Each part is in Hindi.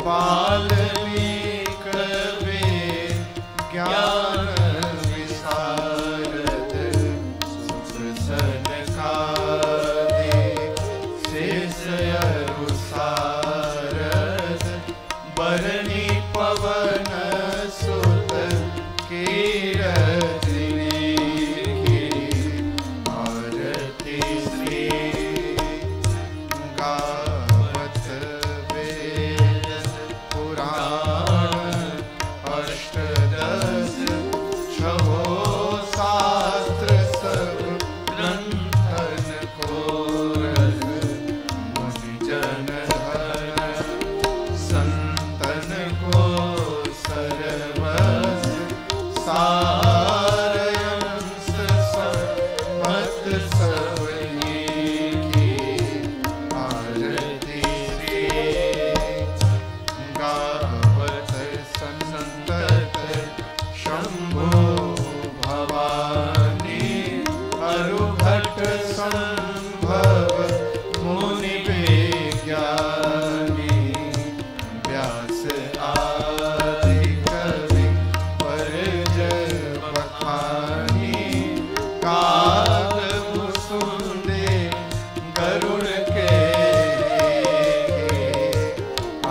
वाल्मीक वेद ज्ञान विशारद सुख सनकादि शेष सारद बरनी पवन सुत कीरति आरती श्री गावत वेद पुराण अष्टदश छहो शास्त्र सब ग्रंथन को मुनि जन संतन को सर्वस सारयंस समत सबनी की आरती श्री गावत संतत शंभो भवानी अरुभट संभव मुनि विज्ञानी व्यास आदि कवि परज बखानी काग मुसुंदे गरुड़ के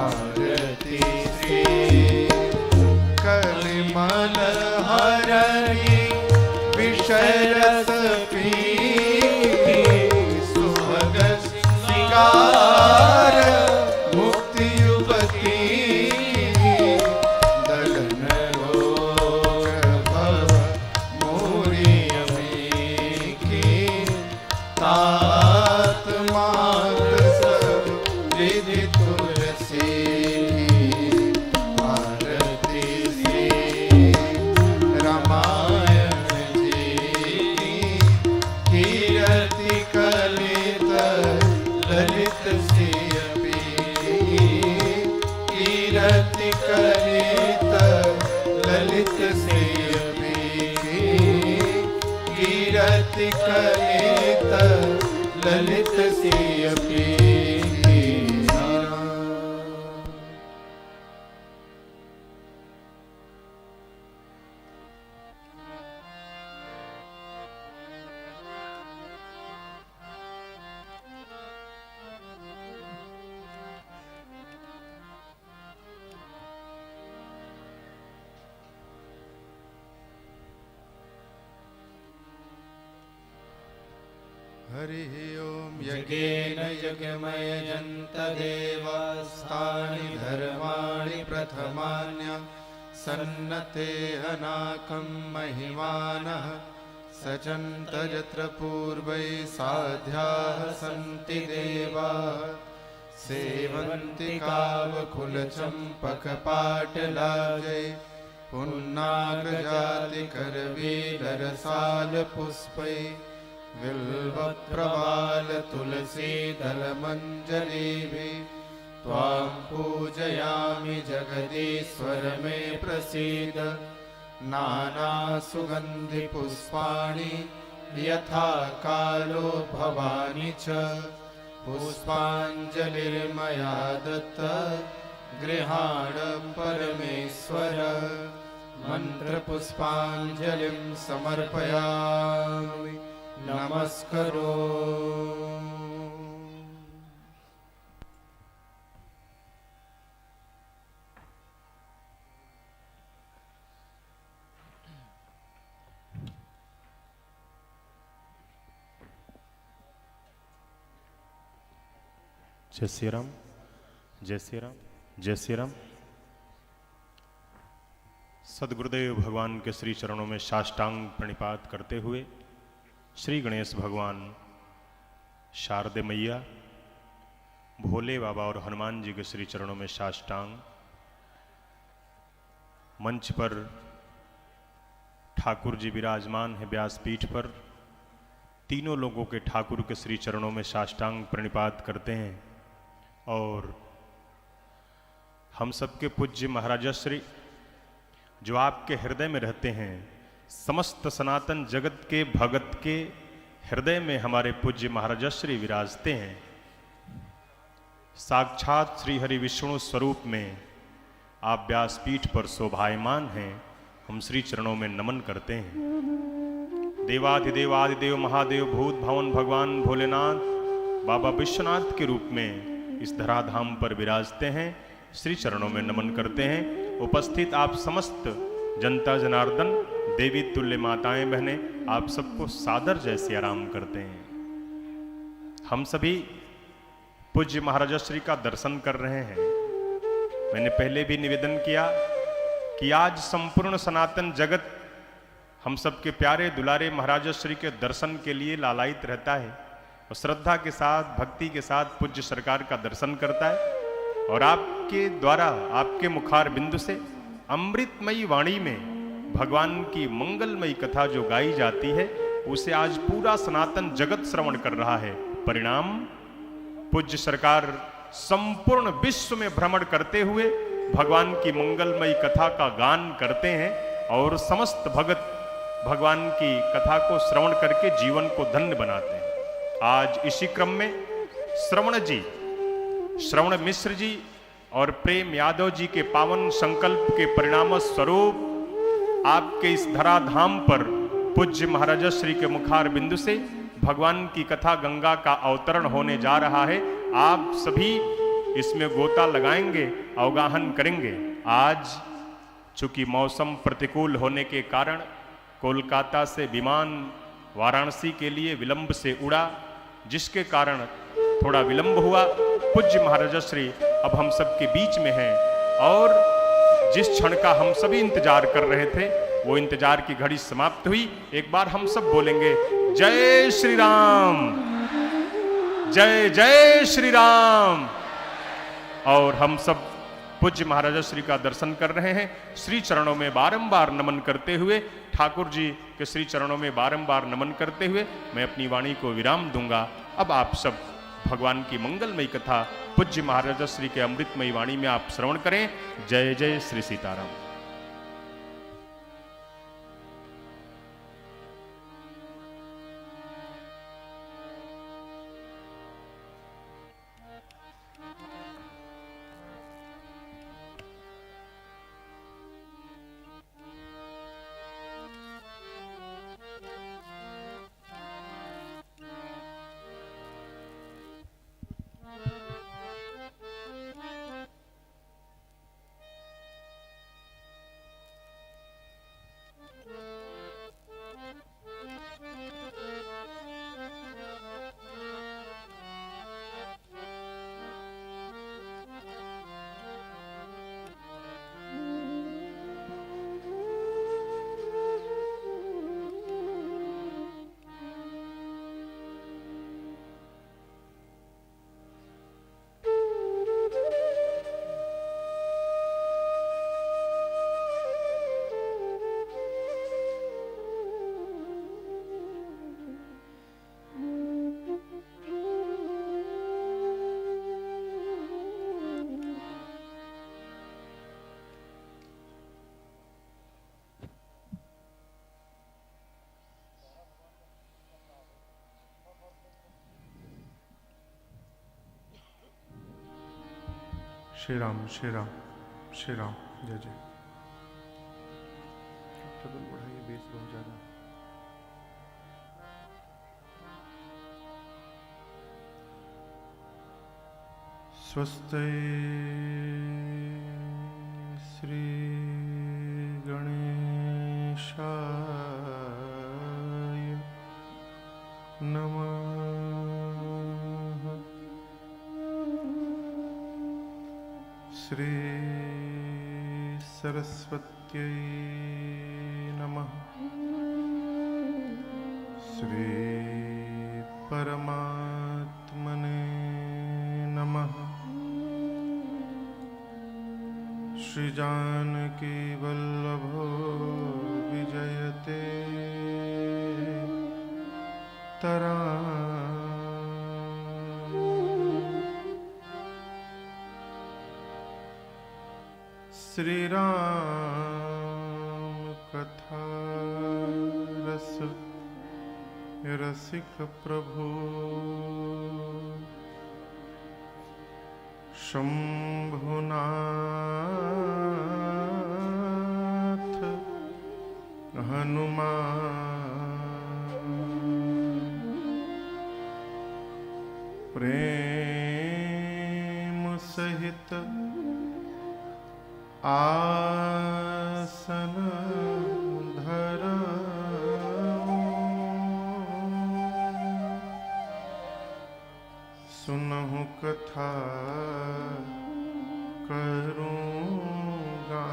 आरती श्री कलिमल हरि विषय रस पी सुभग सिंगार मुक्ति युवती दलन रोग भव मोरी की तात मात सब विधि तुलसी आरती श्री रामायण जी की कीरति कलित ललित सियपी कीरति कलित ललित सियपी कीरति कलित ललित सियपी हरि ओम यज्ञेन यज्ञमयजन्त देवास्तानि धर्माणि प्रथमान्य सन्नते अनाकं महिमानः सचन्त यत्र पूर्वै साध्याः सन्ति देवाः सेवन्ति कावकुलचम्पकपाटलाजै पुन्नागजातिकरवीररसाल पुष्पै बिल्वप्रवाल तुलसी दलमञ्जरीभिः त्वां पूजयामि जगदीश्वर मे प्रसीद नानासुगन्धिपुष्पाणि यथा कालो भवानि च पुष्पाञ्जलिर्मया दत्ता गृहाण परमेश्वर मन्त्रपुष्पाञ्जलिं समर्पयामि नमस्करो जय श्री राम, जय श्री राम, जय श्री राम। सदगुरुदेव भगवान के श्री चरणों में साष्टांग प्रणिपात करते हुए श्री गणेश भगवान, शारदे मैया, भोले बाबा और हनुमान जी के श्री चरणों में साष्टांग, मंच पर ठाकुर जी विराजमान है व्यासपीठ पर, तीनों लोगों के ठाकुर के श्री चरणों में साष्टांग प्रणिपात करते हैं। और हम सबके पूज्य महाराजा श्री जो आपके हृदय में रहते हैं, समस्त सनातन जगत के भगत के हृदय में हमारे पूज्य महाराजा श्री विराजते हैं। साक्षात श्री हरि विष्णु स्वरूप में आप व्यासपीठ पर शोभायमान हैं, हम श्री चरणों में नमन करते हैं। देवाधिदेवादिदेव महादेव भूत भवन भगवान भोलेनाथ बाबा विश्वनाथ के रूप में इस धराधाम पर विराजते हैं, श्री चरणों में नमन करते हैं। उपस्थित आप समस्त जनता जनार्दन, देवी तुल्य माताएं बहनें, आप सबको सादर जैसे आराम करते हैं। हम सभी पूज्य महाराज श्री का दर्शन कर रहे हैं। मैंने पहले भी निवेदन किया कि आज संपूर्ण सनातन जगत हम सबके प्यारे दुलारे महाराज श्री के दर्शन के लिए लालायित रहता है और श्रद्धा के साथ, भक्ति के साथ पूज्य सरकार का दर्शन करता है। और आपके द्वारा, आपके मुखार बिंदु से अमृतमयी वाणी में भगवान की मंगलमयी कथा जो गाई जाती है, उसे आज पूरा सनातन जगत श्रवण कर रहा है। परिणाम, पूज्य सरकार संपूर्ण विश्व में भ्रमण करते हुए भगवान की मंगलमयी कथा का गान करते हैं और समस्त भगत भगवान की कथा को श्रवण करके जीवन को धन्य बनाते हैं। आज इसी क्रम में श्रवण मिश्र जी और प्रेम यादव जी के पावन संकल्प के परिणाम स्वरूप आपके इस धराधाम पर पूज्य महाराज श्री के मुखार बिंदु से भगवान की कथा गंगा का अवतरण होने जा रहा है। आप सभी इसमें गोता लगाएंगे, अवगाहन करेंगे। आज चूंकि मौसम प्रतिकूल होने के कारण कोलकाता से विमान वाराणसी के लिए विलंब से उड़ा, जिसके कारण थोड़ा विलंब हुआ। पूज्य महाराज श्री अब हम सबके बीच में हैं और जिस क्षण का हम सभी इंतजार कर रहे थे, वो इंतजार की घड़ी समाप्त हुई। एक बार हम सब बोलेंगे, जय श्री राम, जय जय श्री राम। और हम सब पूज्य महाराज श्री का दर्शन कर रहे हैं। श्री चरणों में बारंबार नमन करते हुए, ठाकुर जी के श्री चरणों में बारंबार नमन करते हुए मैं अपनी वाणी को विराम दूंगा। अब आप सब भगवान की मंगलमयी कथा पूज्य महाराज श्री के अमृतमयी वाणी में आप श्रवण करें। जय जय श्री सीताराम। श्री राम श्री राम श्री राम। जय जय। बढ़ाइए, बेस बहुत ज्यादा। स्वस्ति श्री गणेशाय नमः। श्री सरस्वत्यै नमः। श्री परमात्मने नमः। श्री जानकी वल्लभो विजयते तरा। श्री राम कथा रस रसिक प्रभु। शंभुनाथ हनुमान प्रेम सहित आसन सुनहु कथा करूँगा।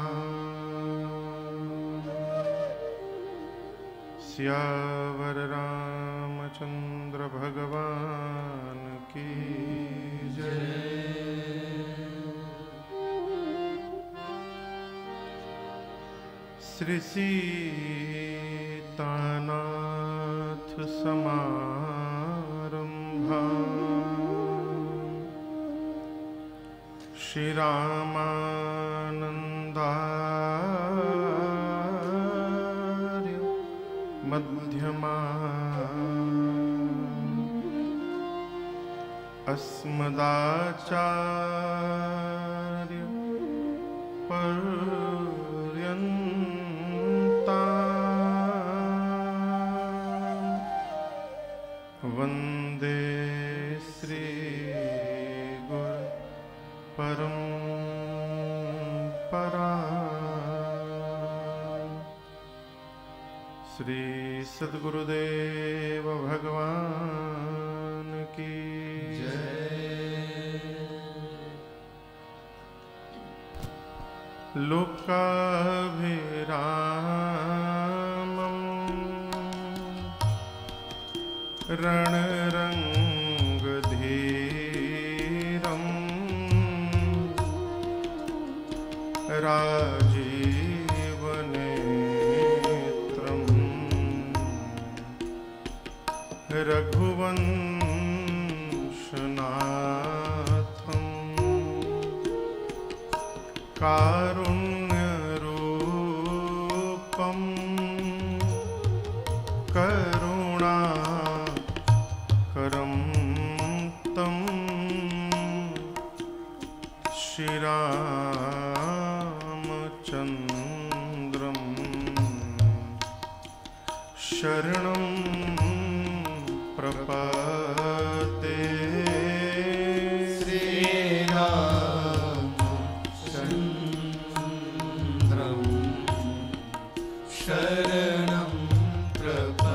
सियावर रामचंद्र भगवान की जय। श्री सीतानाथ समारंभा श्री रामानंदार्य मध्यमा अस्मदाचार्य पर्यन्ता वंदे श्री गुरु परंपरा। श्री सद्गुरुदेव भगवान की जय। लोकाभिरामं रणरंगधीरं राजीवनेत्रं रघुवंशनाथं कारुण्यरूपं करुणाकरं तं श्रीरामचन्द्रं शरणं प्रपद्ये। श्रीरामचन्द्रं शरणं प्रपद्ये।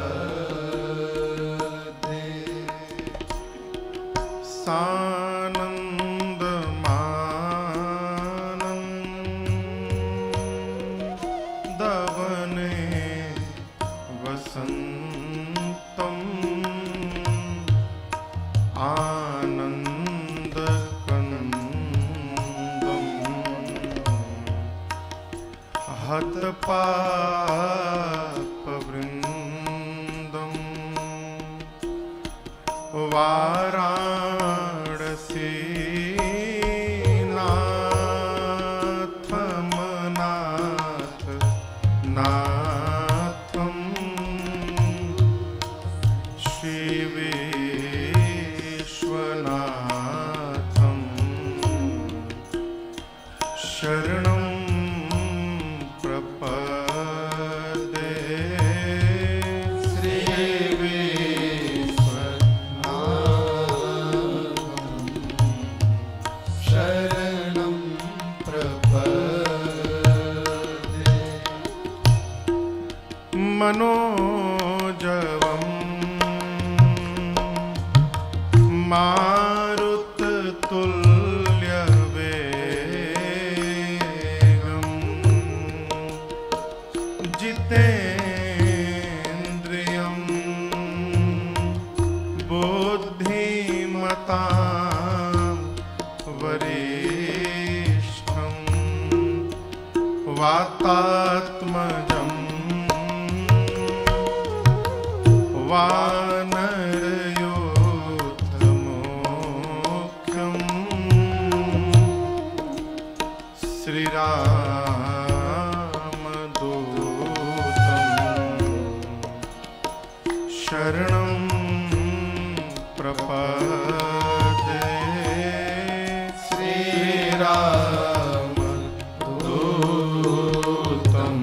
सानन्दमानन्दवने वसन्तं आनन्दकन्दं हतपापवृन्दं वाराणसीनाथमनाथ नाथं श्रीविश्वनाथं शरणं प्रपद्ये। शरणं प्रपद्ये। मनोजवं मारुततुल्यवेगं जितेन्द्रियं बुद्धिमतां वरिष्ठं वातात्मजं वानरयोधमुख्यं श्रीरामदूतं शरणं प्रपद्ये। रामदूतं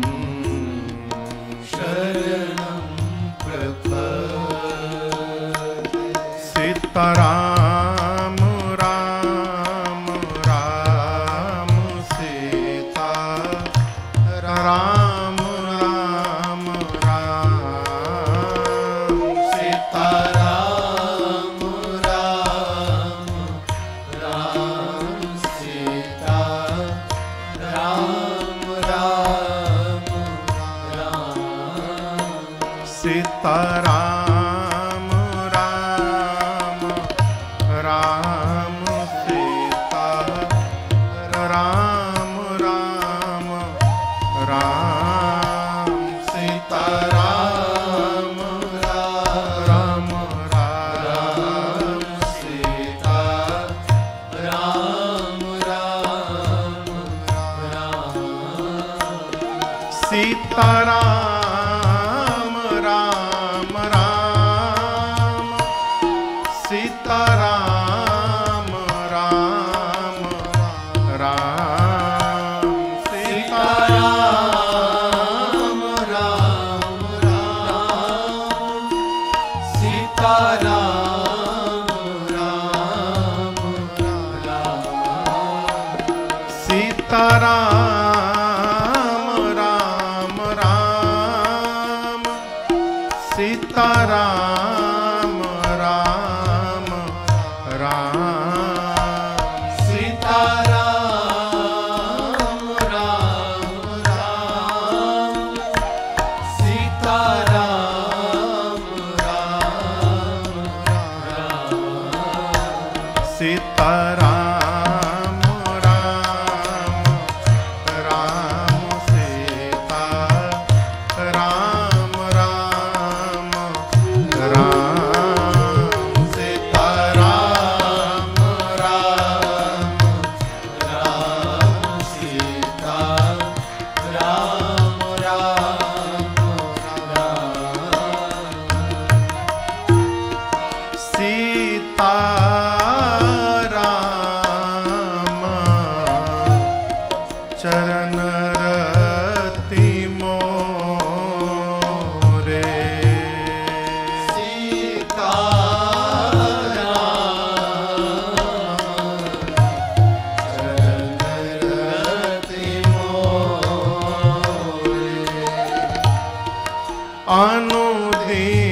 शरणं प्रपद्ये। सीताराम राम राम सीता राम राम राम सीताराम राम राम सीता राम राम राम सीताराम राम राम सीता राम राम राम सीताराम राम राम सीता राम राम राम सीताराम राम राम सीताराम राम राम सीताराम राम राम सीताराम राम राम सीताराम राम राम सीताराम राम राम सीताराम राम राम सीताराम राम राम सीताराम राम राम सीता राम राम राम सीताराम राम राम सीता राम राम राम सीता राम चरण रति मोरे सीता राम चरण रति मोरे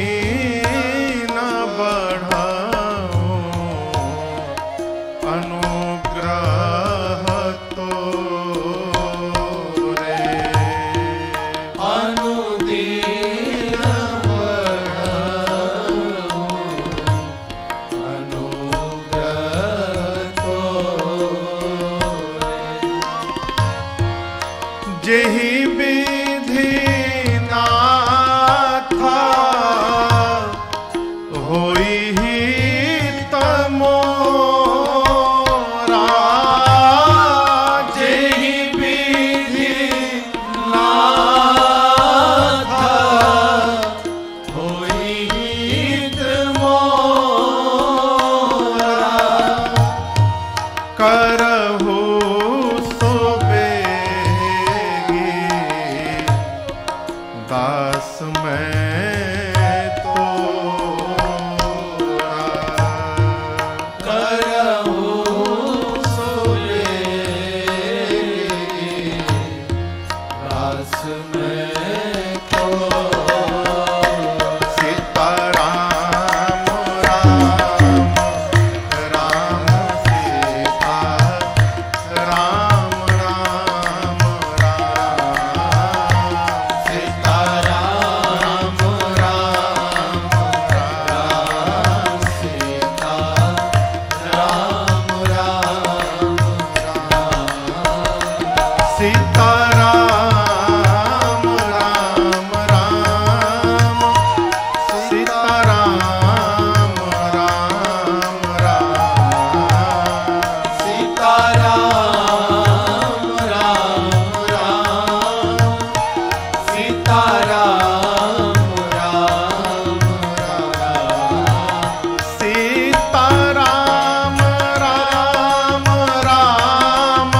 अनुदीन बढ़ाओ अनुग्रह तोरे अनुदीन बढ़ाओ अनुग्रह तोरे जेहि विधि नाथ होई हित मोरा जेहि विधि नाथ होई हित मोरा करहु सो बेगी दास मैं तोरा करहु सुबेगी दास मैं तो सीताराम राम राम सीता राम राम राम सीताराम राम राम सीता राम राम राम सीताराम राम राम सीताराम राम राम सीताराम राम राम सीताराम राम राम सीताराम राम राम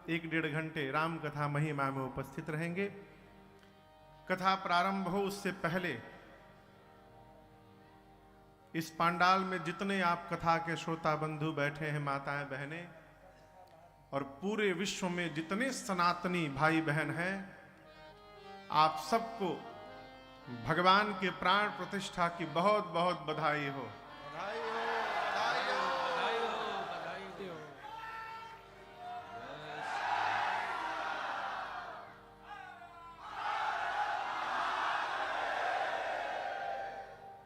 1-1.5 घंटे राम कथा महिमा में उपस्थित रहेंगे। कथा प्रारंभ हो उससे पहले इस पांडाल में जितने आप कथा के श्रोता बंधु बैठे हैं, माताएं बहनें, और पूरे विश्व में जितने सनातनी भाई बहन हैं, आप सबको भगवान के प्राण प्रतिष्ठा की बहुत बहुत बधाई हो।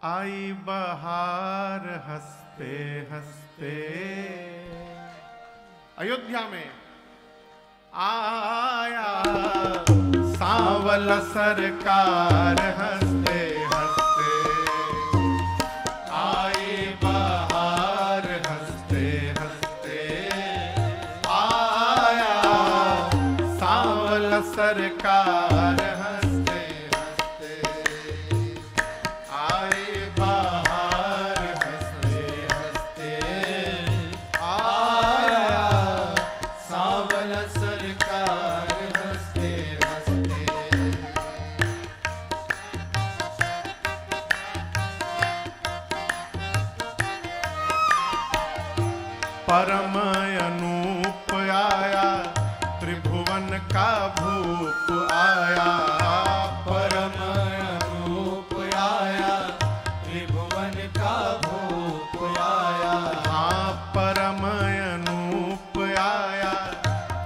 आई बहार हंसते हंसते, अयोध्या में आया सांवल सरकार हंसते हंसते, आई बहार हंसते हंसते, आया सांवल सरकार हंसते हंसते, आई बहार हंसते हंसते, आया सांवल सरकार हंसते हंसते। परम अनूप आया त्रिभुवन का भूप आया, परम अनूप आया त्रिभुवन का भूप आया, हाँ परम अनूप आया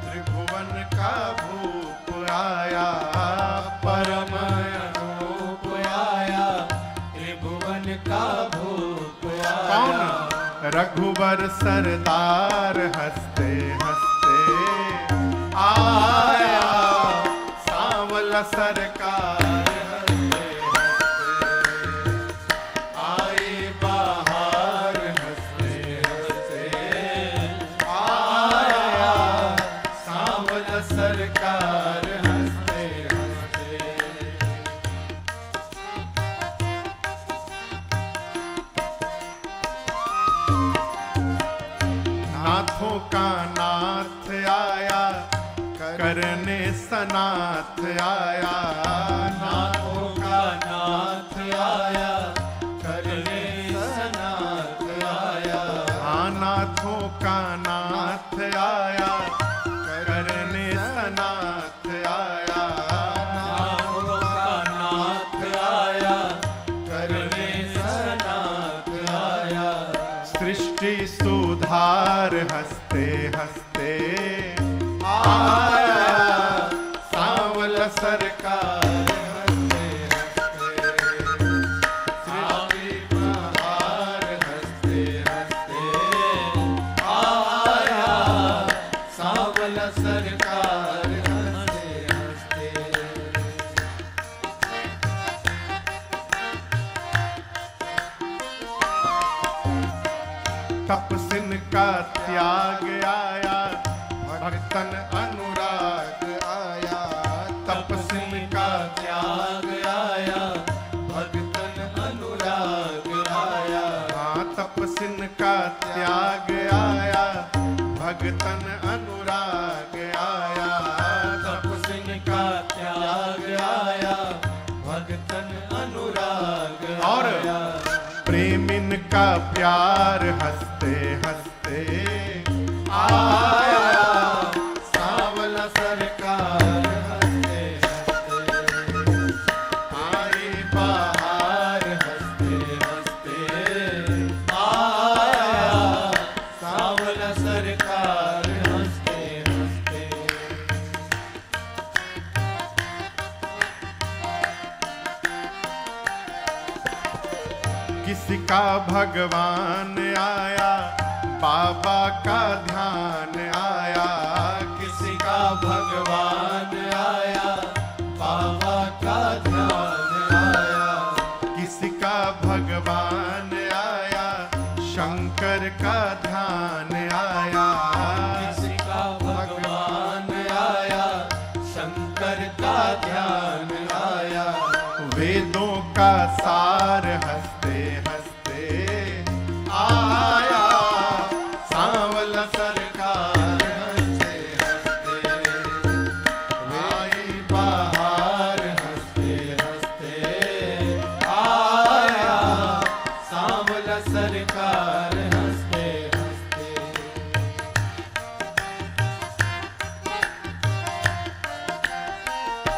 त्रिभुवन का भूप आया, परम अनूप आया त्रिभुवन का भूप आया। कौन? रघुवर सरदार हंसते हंसते आया सांवल सरकार हंसते हंसते, आई बहार हंसते हंसते, आया सांवल सरकार हंसते हंसते। नाथों का नाथ आया करने सनाथ आया, नाथों का नाथ आया करने सनाथ आया, हाँ नाथों का नाथ आया करने सनाथ आया, नाथों का नाथ आया करने सनाथ आया। सृष्टि सुधार हंसते हंसते आया सांवल सरकार हंसते हंसते, आई बहार हंसते हंसते, आया सांवल सरकार हंसते हंसते। तपसिन का त्याग आया भक्तन अनुराग आया, तपसिन का त्याग आया भक्तन अनुराग आया, हाँ तपसिन का त्याग आया भक्तन अनुराग आया, तपसिन का त्याग आया भक्तन अनुराग आया। प्रेमिन का प्यार हंसते हंसते आया सांवल सरकार हंसते हंसते, आई बहार हंसते हंसते, आया सांवल सरकार हंसते हंसते। किसी का भगवान आया बाबा का ध्यान आया, किसी का भगवान आया बाबा का ध्यान आया, किसी का भगवान आया शंकर का ध्यान आया, किसी का भगवान आया शंकर का ध्यान आया। वेदों का सार हंसते हंसते आया सांवल सरकार हंसते हंसते,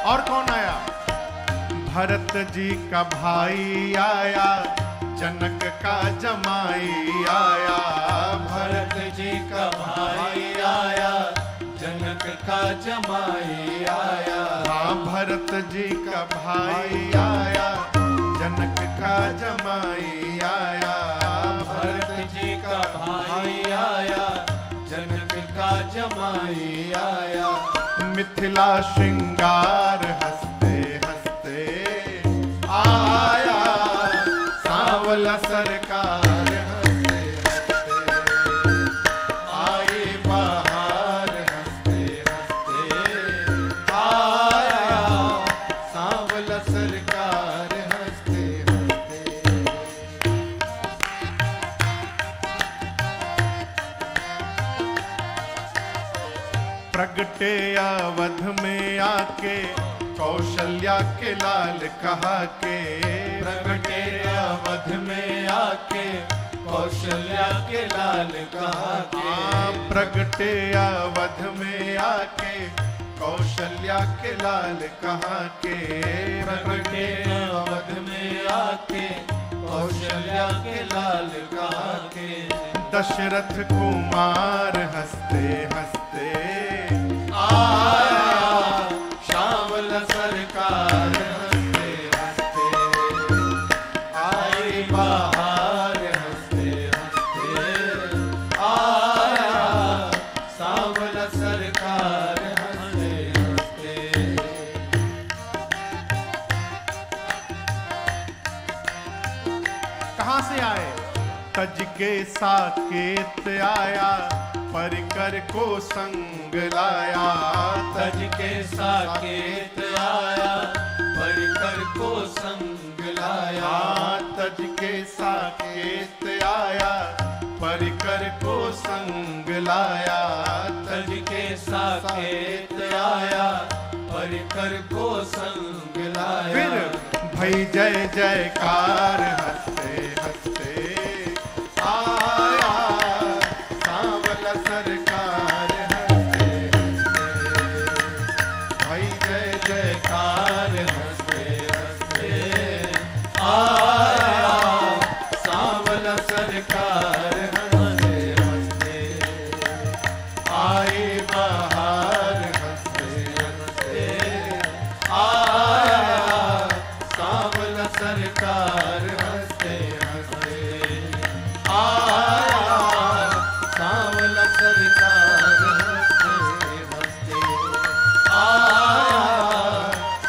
और कौन आया? भरत जी का भाई आया, जनक का जमाई आया। भरत जी का भाई आया, जनक का जमाई आया। हाँ, भरत जी का भाई आया, जनक का जमाई आया। भरत जी का भाई आया, जनक का जमाई आया। मिथिला श्रृंगार हंसते हंसते आया, सांवला सरकार हंसते हंसते आई बहार। हंसते हंसते आया, सांवला सरकार हंसते हंसते। प्रगटे अवध में आके कौशल्या के लाल कहा के। प्रगटे अवध में आके कौशल्या के लाल कहा के। प्रगटे अवध में आके कौशल्या के लाल कहा के। प्रगटे अवध में आके कौशल्या के लाल कहा के। दशरथ कुमार हंसते हंसते आया, श्यामल सरकार हंसते हंसते आई बहार। हंसते हंसते आया, श्यामल सरकार हंसते हंसते। कहां से आए? तज के साकेत आया, परिकर को संग लाया। तज के साकेत आया, परिकर को संग लाया। तज के साकेत आया, परिकर को संग लाया। तज के साकेत आया, परिकर को संग लाया। फिर भई जय जयकार हंसते हंसते आया, सांवला सरकार हंसते हंसते। भई जय जयकार हंसते हंसते आया, सांवला सरकार हंसते हंसते आए बहार। हंसते हंसते आया, सांवला सरकार हंसते हंसते आया, सांवला सरकार हंसते हंसते आया,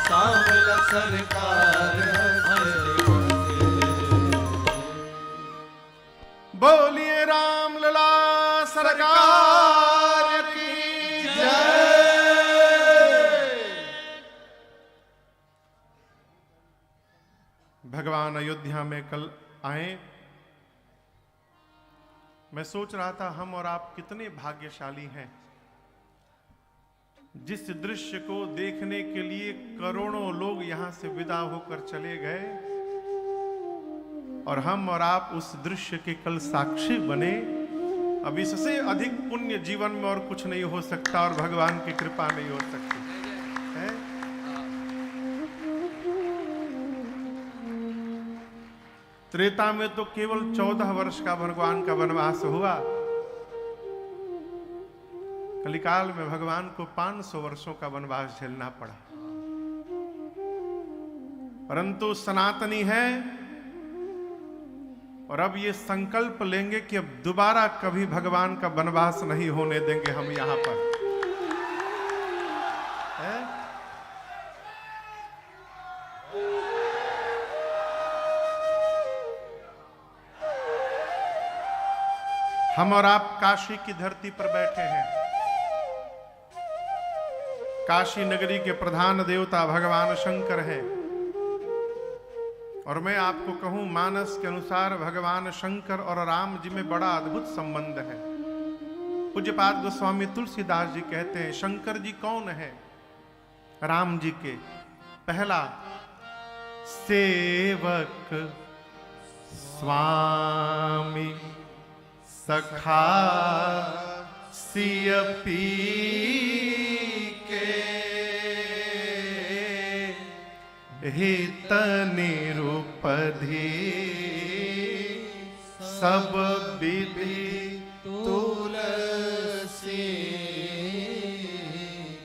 सांवला सरकार हंसते हंसते। बोलिए राम लला सरकार की जय। भगवान अयोध्या में कल आए। मैं सोच रहा था हम और आप कितने भाग्यशाली हैं, जिस दृश्य को देखने के लिए करोड़ों लोग यहां से विदा होकर चले गए और हम और आप उस दृश्य के कल साक्षी बने। अब इससे अधिक पुण्य जीवन में और कुछ नहीं हो सकता और भगवान की कृपा नहीं हो सकती है। त्रेता में तो केवल 14 वर्ष का भगवान का वनवास हुआ। कलिकाल में भगवान को 500 वर्षों का वनवास झेलना पड़ा, परंतु सनातनी है और अब ये संकल्प लेंगे कि अब दोबारा कभी भगवान का वनवास नहीं होने देंगे हम यहां पर। है? हम और आप काशी की धरती पर बैठे हैं। काशी नगरी के प्रधान देवता भगवान शंकर हैं और मैं आपको कहूं, मानस के अनुसार भगवान शंकर और राम जी में बड़ा अद्भुत संबंध है। पूज्यपाद गोस्वामी तुलसीदास जी कहते हैं, शंकर जी कौन है राम जी के? पहला, सेवक स्वामी सखा सिय पी के। हित निरुपधि सब विधि तुलसी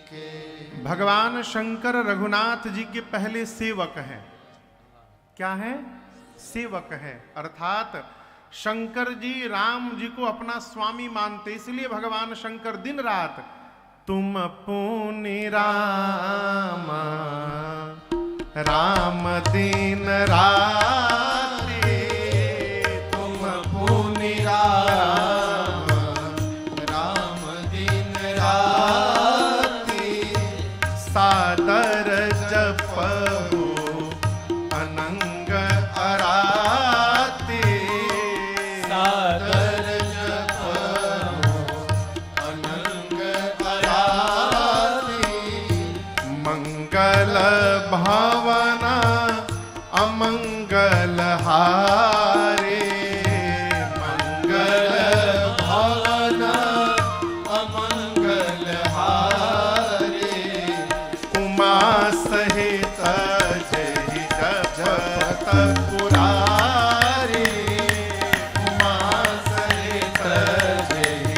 के। भगवान शंकर रघुनाथ जी के पहले सेवक हैं। क्या है? सेवक है। अर्थात शंकर जी राम जी को अपना स्वामी मानते, इसलिए भगवान शंकर दिन रात तुम पुनि राम राम दिन राति, तुम पुनि राम राम दिन राति, सादर जपहु अनंग अराते, सादर जपहु अनंग अराते, मंगल भावन अमंगल हारे, मंगल भवन अमंगल हारे, उमा सहित जहि जपत पुरारी, उमा सहित जहि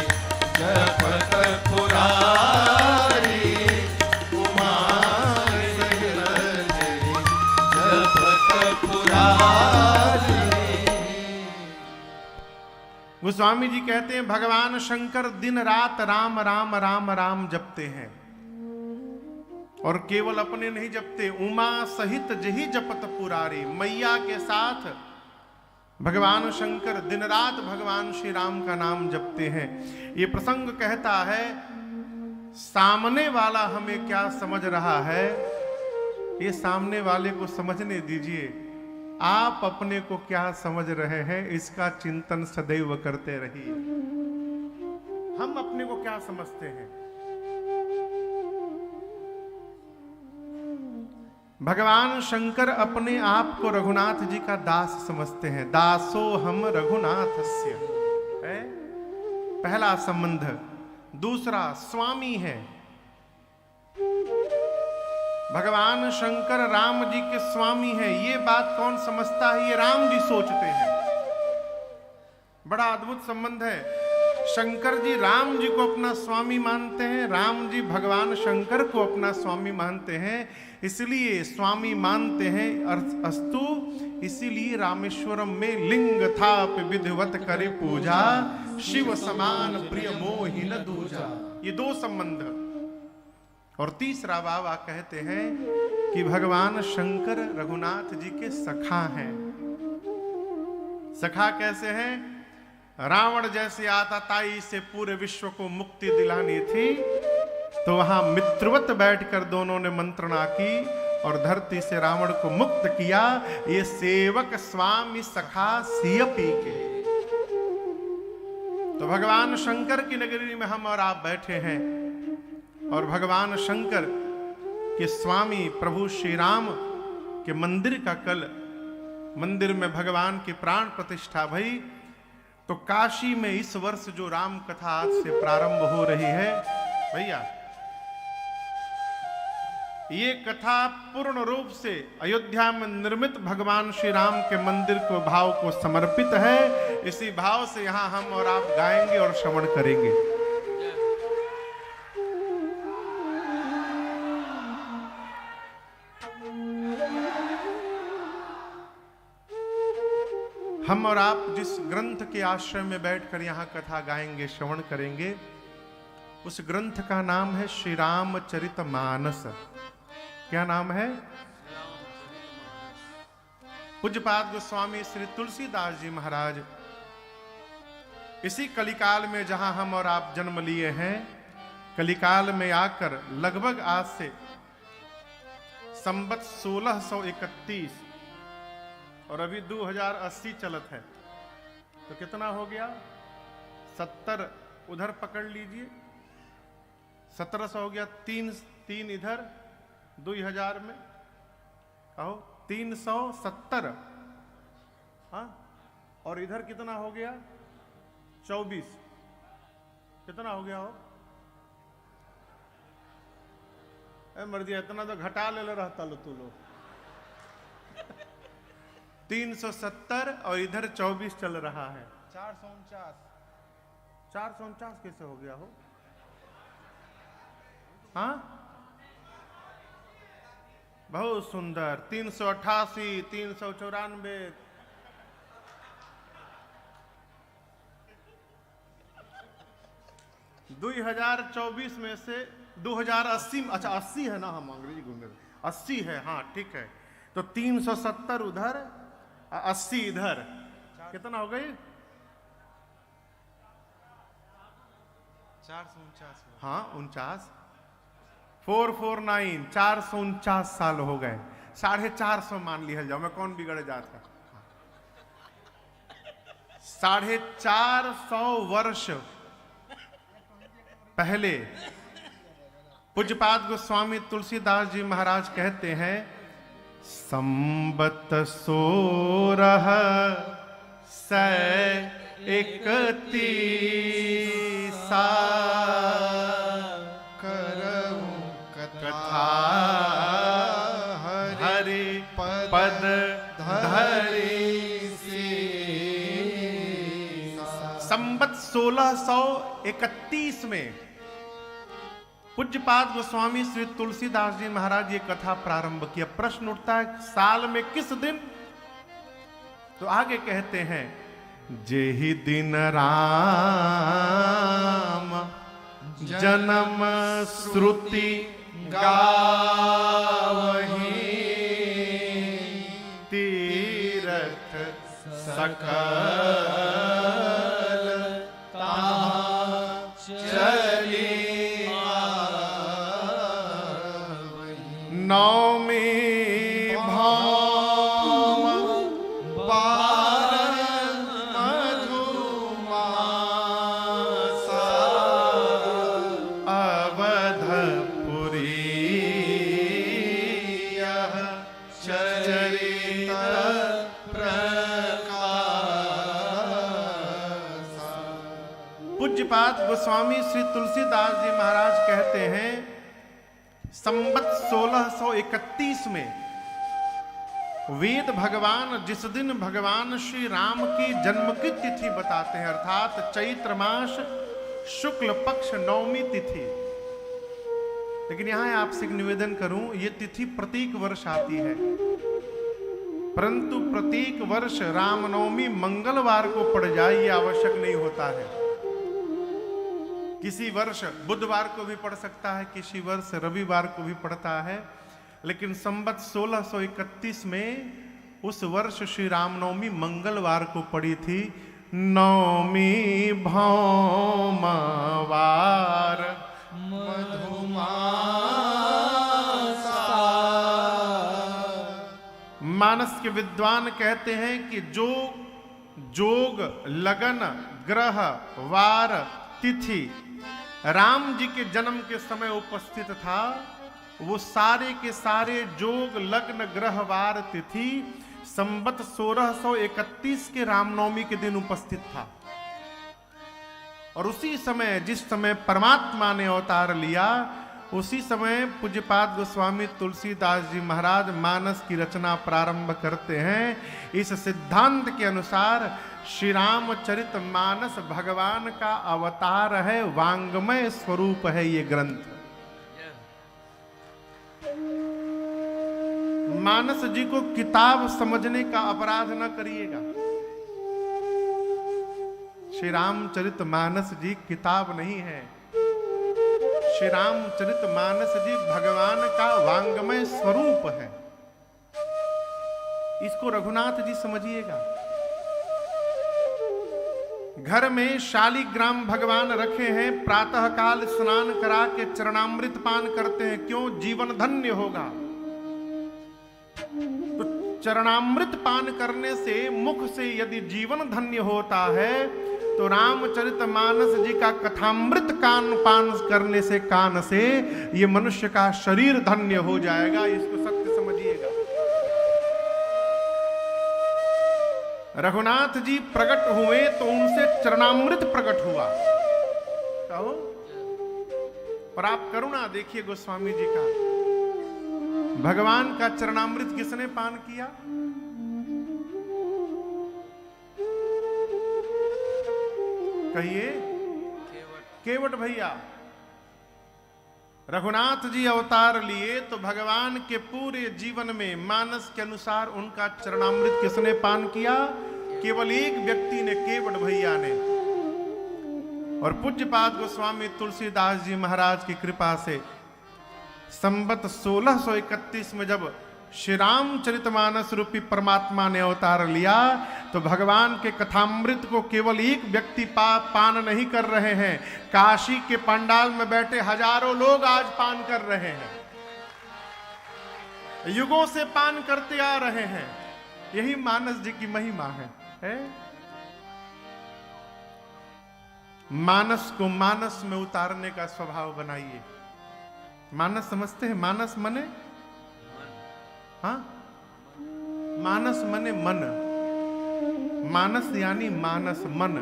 जपत पुरारी, उमा सहित जहि जपत पुरारी। गोस्वामी जी कहते हैं भगवान शंकर दिन रात राम राम राम राम जपते हैं, और केवल अपने नहीं जपते, उमा सहित जही जपत पुरारी, मैया के साथ भगवान शंकर दिन रात भगवान श्री राम का नाम जपते हैं। ये प्रसंग कहता है सामने वाला हमें क्या समझ रहा है, ये सामने वाले को समझने दीजिए, आप अपने को क्या समझ रहे हैं इसका चिंतन सदैव करते रहिए। हम अपने को क्या समझते हैं? भगवान शंकर अपने आप को रघुनाथ जी का दास समझते हैं। दासो हम रघुनाथस्य है पहला संबंध। दूसरा स्वामी है। भगवान शंकर राम जी के स्वामी है, ये बात कौन समझता है? ये राम जी सोचते हैं। बड़ा अद्भुत संबंध है। शंकर जी राम जी को अपना स्वामी मानते हैं, राम जी भगवान शंकर को अपना स्वामी मानते हैं। इसलिए स्वामी मानते हैं अस्तु, इसीलिए रामेश्वरम में लिंग थाप विधिवत करे पूजा, शिव समान प्रिय मोहि न दूजा। ये दो संबंध। और तीसरा बाबा कहते हैं कि भगवान शंकर रघुनाथ जी के सखा हैं। सखा कैसे हैं? रावण जैसे आतताई से पूरे विश्व को मुक्ति दिलानी थी, तो वहां मित्रवत बैठकर दोनों ने मंत्रणा की और धरती से रावण को मुक्त किया। ये सेवक स्वामी सखा सियपी के। तो भगवान शंकर की नगरी में हम और आप बैठे हैं, और भगवान शंकर के स्वामी प्रभु श्री राम के मंदिर का कल मंदिर में भगवान की प्राण प्रतिष्ठा भई। तो काशी में इस वर्ष जो राम कथा आज से प्रारंभ हो रही है, भैया ये कथा पूर्ण रूप से अयोध्या में निर्मित भगवान श्री राम के मंदिर को भाव को समर्पित है। इसी भाव से यहां हम और आप गाएंगे और श्रवण करेंगे। हम और आप जिस ग्रंथ के आश्रय में बैठकर यहाँ कथा गाएंगे, श्रवण करेंगे, उस ग्रंथ का नाम है श्री रामचरितमानस। क्या नाम है? पूज्यपाद गोस्वामी श्री तुलसीदास जी महाराज इसी कलिकाल में जहां हम और आप जन्म लिए हैं, कलिकाल में आकर लगभग आज से संवत 1631 और अभी 2080 चलत है, तो कितना हो गया? 70 उधर पकड़ लीजिए, 1700 हो गया। 3 इधर 2000 में कहो 370, हाँ, और इधर कितना हो गया? 24। कितना हो गया हो? मर्दिया इतना तो घटा ले रहता लो तू लोग। 370 और इधर 24 चल रहा है। 449 कैसे हो गया हो? हाँ, बहुत सुंदर। 388, 394, 2024 में से 2080, अच्छा 80 है ना, हम अंग्रेजी घूम रहे, 80 है, हाँ ठीक है। तो 370 उधर, 80 इधर, कितना हो गई? 449। हाँ 49, 449, 449 साल हो गए। 450 मान लिया जाओ, मैं कौन बिगड़ जाता। 450 वर्ष पहले पूज्यपाद गोस्वामी तुलसीदास जी महाराज कहते हैं, संबत 1631 करऊं कथा हरि पद धरी सी। संबत 1631 में पूज्यपाद गोस्वामी श्री तुलसीदास जी महाराज ये कथा प्रारंभ किया। प्रश्न उठता है साल में किस दिन? तो आगे कहते हैं, जेहि दिन राम जन्म श्रुति गावही, तीरथ सकल ताहाँ चली नौमी भौम पारन मधुमासा, अवधपुरी यह चरित प्रकाशा। पूज्यपाद गोस्वामी श्री तुलसीदास जी महाराज कहते हैं, संबत 1631 में वेद भगवान जिस दिन भगवान श्री राम की जन्म की तिथि बताते हैं, अर्थात चैत्र मास शुक्ल पक्ष नवमी तिथि। लेकिन यहां आपसे एक निवेदन करूं, यह तिथि प्रत्येक वर्ष आती है, परंतु प्रत्येक वर्ष रामनवमी मंगलवार को पड़ जाए यह आवश्यक नहीं होता है। किसी वर्ष बुधवार को भी पड़ सकता है, किसी वर्ष रविवार को भी पड़ता है। लेकिन संबत 1631 में उस वर्ष श्री रामनवमी मंगलवार को पड़ी थी। नवमी भौमवार मधुमासा। मानस के विद्वान कहते हैं कि जो जोग लगन ग्रह वार तिथि राम जी के जन्म के समय उपस्थित था, वो सारे के सारे जोग लग्न ग्रह वार तिथि संबत 1631 के रामनवमी के दिन उपस्थित था। और उसी समय जिस समय परमात्मा ने अवतार लिया, उसी समय पूज्यपाद गोस्वामी तुलसीदास जी महाराज मानस की रचना प्रारंभ करते हैं। इस सिद्धांत के अनुसार श्री रामचरित मानस भगवान का अवतार है, वांग्मय स्वरूप है ये ग्रंथ। मानस जी को किताब समझने का अपराध न करिएगा। श्री रामचरित मानस जी किताब नहीं है। श्री रामचरित मानस जी भगवान का वांग्मय स्वरूप है। इसको रघुनाथ जी समझिएगा। घर में शालिग्राम भगवान रखे हैं, प्रातः काल स्नान करा के चरणामृत पान करते हैं। क्यों? जीवन धन्य होगा। तो चरणामृत पान करने से, मुख से यदि जीवन धन्य होता है, तो रामचरित मानस जी का कथामृत कान पान करने से, कान से ये मनुष्य का शरीर धन्य हो जाएगा। इसको सत्य समझिएगा। रघुनाथ जी प्रकट हुए तो उनसे चरणामृत प्रकट हुआ। कहो, पर आप करुणा देखिए गोस्वामी जी का। भगवान का चरणामृत किसने पान किया? कहिए केवट भैया। रघुनाथ जी अवतार लिए तो भगवान के पूरे जीवन में मानस के अनुसार उनका चरणामृत किसने पान किया? केवल एक व्यक्ति ने, केवट भैया ने। और पूज्यपाद गोस्वामी तुलसीदास जी महाराज की कृपा से संवत 1631 में जब श्री रामचरितमानस रूपी परमात्मा ने अवतार लिया तो भगवान के कथामृत को केवल एक व्यक्ति पान नहीं कर रहे हैं, काशी के पंडाल में बैठे हजारों लोग आज पान कर रहे हैं, युगों से पान करते आ रहे हैं। यही मानस जी की महिमा है? मानस को मानस में उतारने का स्वभाव बनाइए। मानस समझते हैं? मानस मने, हाँ, मानस मने मन, मानस यानी मानस मन।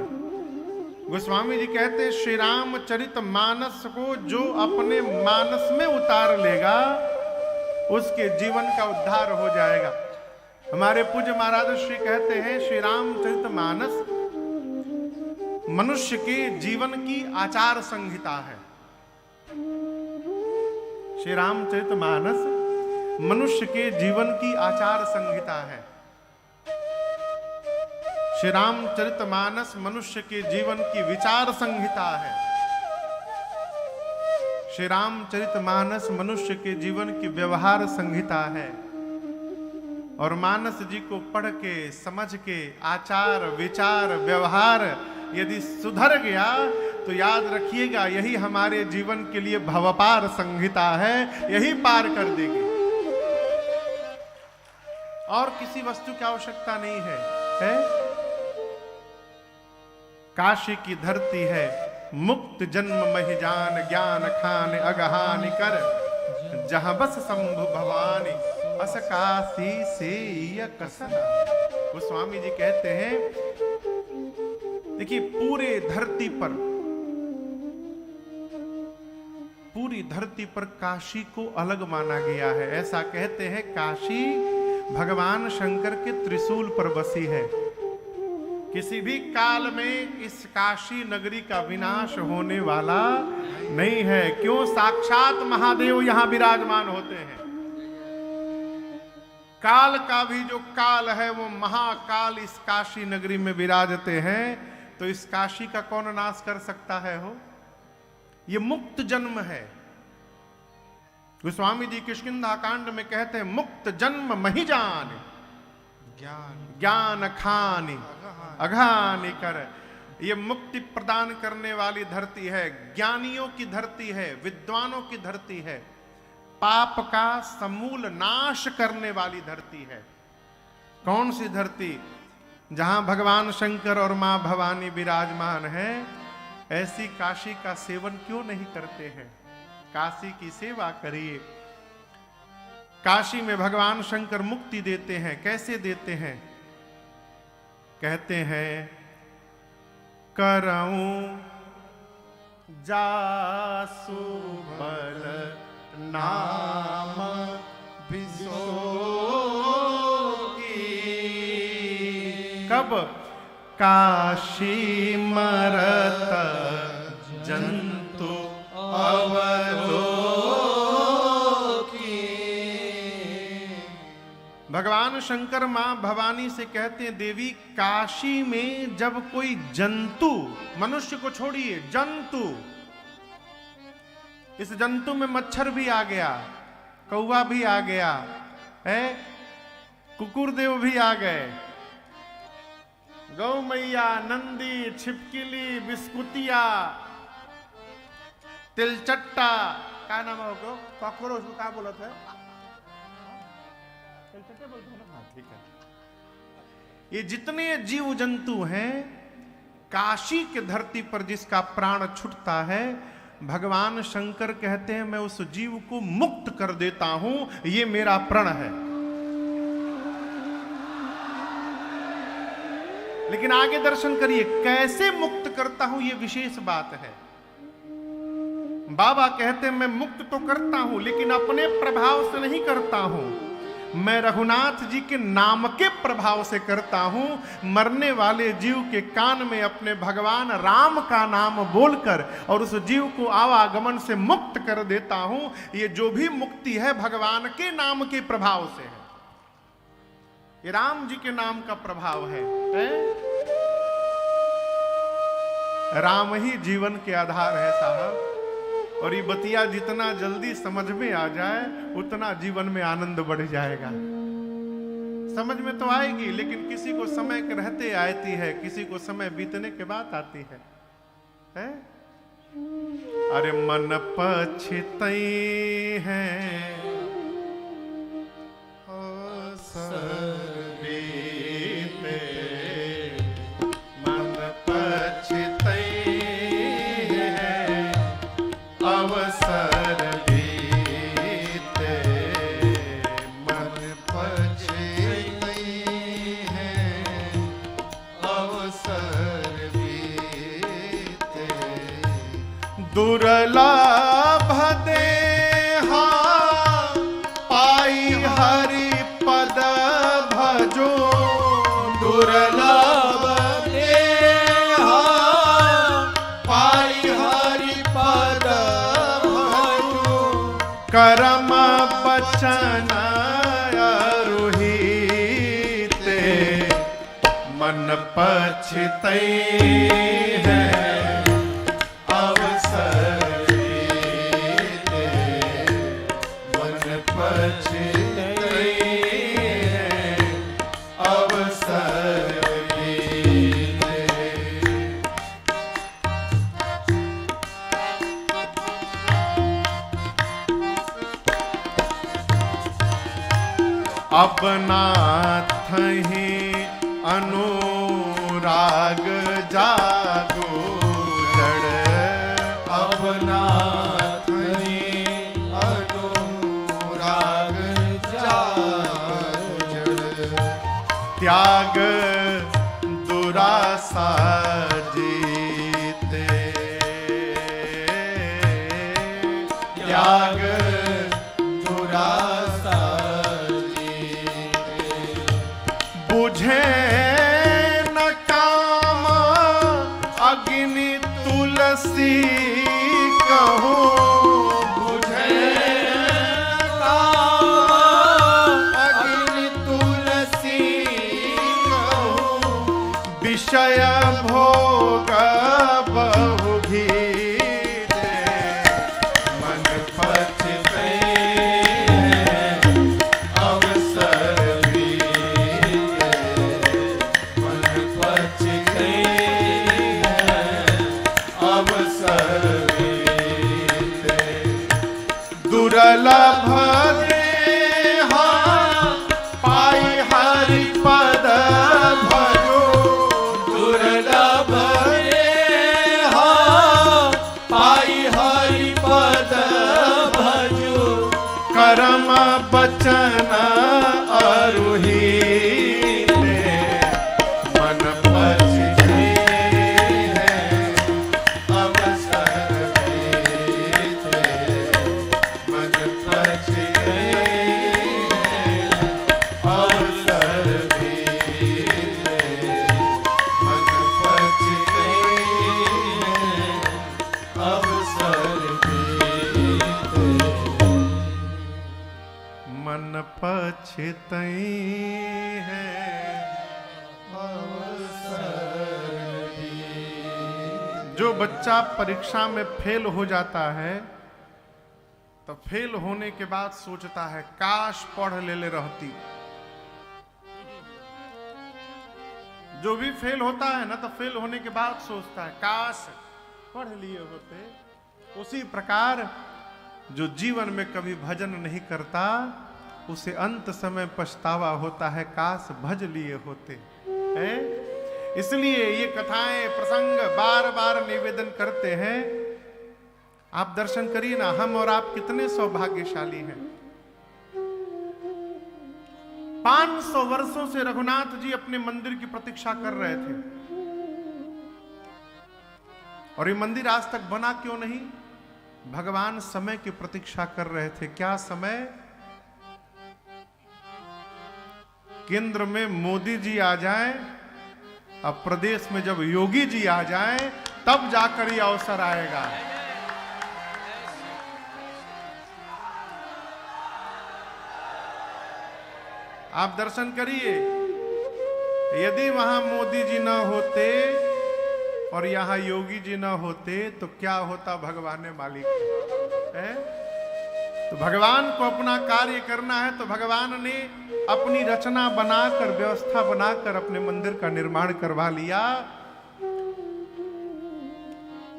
गोस्वामी जी कहते हैं श्री रामचरित मानस को जो अपने मानस में उतार लेगा उसके जीवन का उद्धार हो जाएगा। हमारे पूज्य महाराज श्री कहते हैं श्री रामचरित मानस मनुष्य के जीवन की आचार संहिता है। श्री रामचरित मानस मनुष्य के जीवन की आचार संहिता है। श्री रामचरित मानस मनुष्य के जीवन की विचार संहिता है। श्री रामचरित मानस मनुष्य के जीवन की व्यवहार संहिता है। और मानस जी को पढ़ के समझ के आचार विचार व्यवहार यदि सुधर गया तो याद रखिएगा यही हमारे जीवन के लिए भवपार संहिता है, यही पार कर देगी। और किसी वस्तु की आवश्यकता नहीं है? काशी की धरती है, मुक्त जन्म महिजान ज्ञान खान अगहानि कर, जहां बस शंभु भवानी अस काशी से कसना। गोस्वामी जी कहते हैं, देखिए पूरी धरती पर काशी को अलग माना गया है। ऐसा कहते हैं काशी भगवान शंकर के त्रिशूल पर बसी है। किसी भी काल में इस काशी नगरी का विनाश होने वाला नहीं है। क्यों? साक्षात महादेव यहां विराजमान होते हैं। काल का भी जो काल है वो महाकाल इस काशी नगरी में विराजते हैं। तो इस काशी का कौन नाश कर सकता है? हो, ये मुक्त जन्म है। गोस्वामी जी किष्किंधा कांड में कहते हैं मुक्त जन्म महिजान ज्ञान खानी अघानि कर। ये मुक्ति प्रदान करने वाली धरती है, ज्ञानियों की धरती है, विद्वानों की धरती है, पाप का समूल नाश करने वाली धरती है। कौन सी धरती? जहां भगवान शंकर और मां भवानी विराजमान है। ऐसी काशी का सेवन क्यों नहीं करते हैं? काशी की सेवा करिए। काशी में भगवान शंकर मुक्ति देते हैं। कैसे देते हैं? कहते हैं करऊं जासु बल नाम बिसो कब काशी मरत जंतु अवलोकी। भगवान शंकर मां भवानी से कहते हैं देवी काशी में जब कोई जंतु, मनुष्य को छोड़िए जंतु, इस जंतु में मच्छर भी आ गया, कौवा भी आ गया है, कुकुरदेव भी आ गए, गौ मैया, नंदी, छिपकिली, बिस्कुटिया, तिलचट्टा, क्या नाम है वो? कॉकरोच को क्या बोलते हैं? तिलचट्टे बोलते हैं ना? ठीक है। ये जितने जीव जंतु हैं काशी के धरती पर जिसका प्राण छूटता है, भगवान शंकर कहते हैं मैं उस जीव को मुक्त कर देता हूं, ये मेरा प्रण है। लेकिन आगे दर्शन करिए कैसे मुक्त करता हूं, ये विशेष बात है। बाबा कहते हैं मैं मुक्त तो करता हूं लेकिन अपने प्रभाव से नहीं करता हूं, मैं रघुनाथ जी के नाम के प्रभाव से करता हूं। मरने वाले जीव के कान में अपने भगवान राम का नाम बोलकर और उस जीव को आवागमन से मुक्त कर देता हूं। ये जो भी मुक्ति है भगवान के नाम के प्रभाव से है। ये राम जी के नाम का प्रभाव है? राम ही जीवन के आधार है साहब। और ये बतिया जितना जल्दी समझ में आ जाए उतना जीवन में आनंद बढ़ जाएगा। समझ में तो आएगी, लेकिन किसी को समय के रहते आती है, किसी को समय बीतने के बाद आती है? अरे मन पछतई है अवसर बीते, मन पछतई है अवसर बीते। दुर्लभ देहा पाई हरि पद भजो, दुर्लभ देहा पाई हरि पद करम बचन अरुहिते, मन पछतई है अवसर बीते, मन पछतई है अवसर बीते। अब नाथ ही अनुराग जागो जड़, अब नाथ ही अनुराग जागो जड़। त्याग दुरासा जीते, त्याग दुरासा बुझे न काम अग्नि तुलसी कहो, बुझे काम अग्नि तुलसी कहो। विषय भोग बहु घीते, मन पछतई है अवसर बीते, मन पछतई है अवसर बीते। दुर्लभ देहा पाई हरि पद भजो, दुर्लभ देहा पाई हरि पद भजो। करम बचन अरुहिते, मन पछतई है अवसर बीते, मन पछतई है अवसर बीते, मन पछतई है अवसर बीते, मन पछतई है अवसर बीते। जो बच्चा परीक्षा में फेल हो जाता है तो फेल होने के बाद सोचता है काश पढ़ ले रहती। जो भी फेल होता है ना तो फेल होने के बाद सोचता है काश पढ़ लिए होते। उसी प्रकार जो जीवन में कभी भजन नहीं करता उसे अंत समय पछतावा होता है काश भज लिए होते है। इसलिए ये कथाएं प्रसंग बार बार निवेदन करते हैं। आप दर्शन करिए ना, हम और आप कितने सौभाग्यशाली हैं। 500 वर्षों से रघुनाथ जी अपने मंदिर की प्रतीक्षा कर रहे थे और ये मंदिर आज तक बना क्यों नहीं? भगवान समय की प्रतीक्षा कर रहे थे। क्या समय? केंद्र में मोदी जी आ जाएं, अब प्रदेश में जब योगी जी आ जाएं, तब जाकर ये अवसर आएगा। आप दर्शन करिए, यदि वहां मोदी जी न होते और यहां योगी जी न होते तो क्या होता भगवान मालिक है? तो भगवान को अपना कार्य करना है, तो भगवान ने अपनी रचना बनाकर, व्यवस्था बनाकर अपने मंदिर का निर्माण करवा लिया।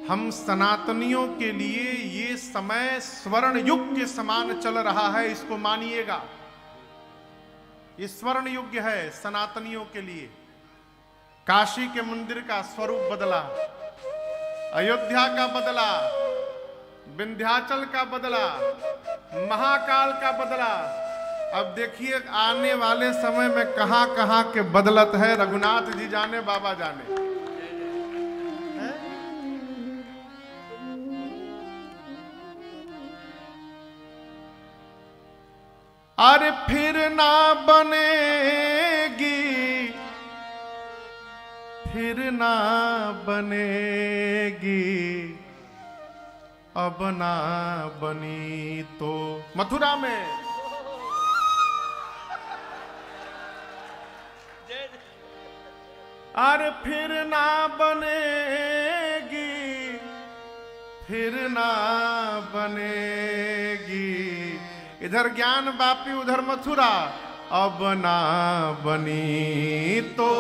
हम सनातनियों के लिए ये समय स्वर्ण युग के समान चल रहा है, इसको मानिएगा। ये स्वर्ण युग है सनातनियों के लिए। काशी के मंदिर का स्वरूप बदला, अयोध्या का बदला, विंध्याचल का बदला, महाकाल का बदला। अब देखिए आने वाले समय में कहां कहां के बदलत है, रघुनाथ जी जाने, बाबा जाने। अरे फिर ना बनेगी, फिर ना बनेगी, अब ना बनी तो मथुरा में अरे फिर ना बनेगी, फिर ना बनेगी। इधर ज्ञान वापी उधर मथुरा, अब ना बनी तो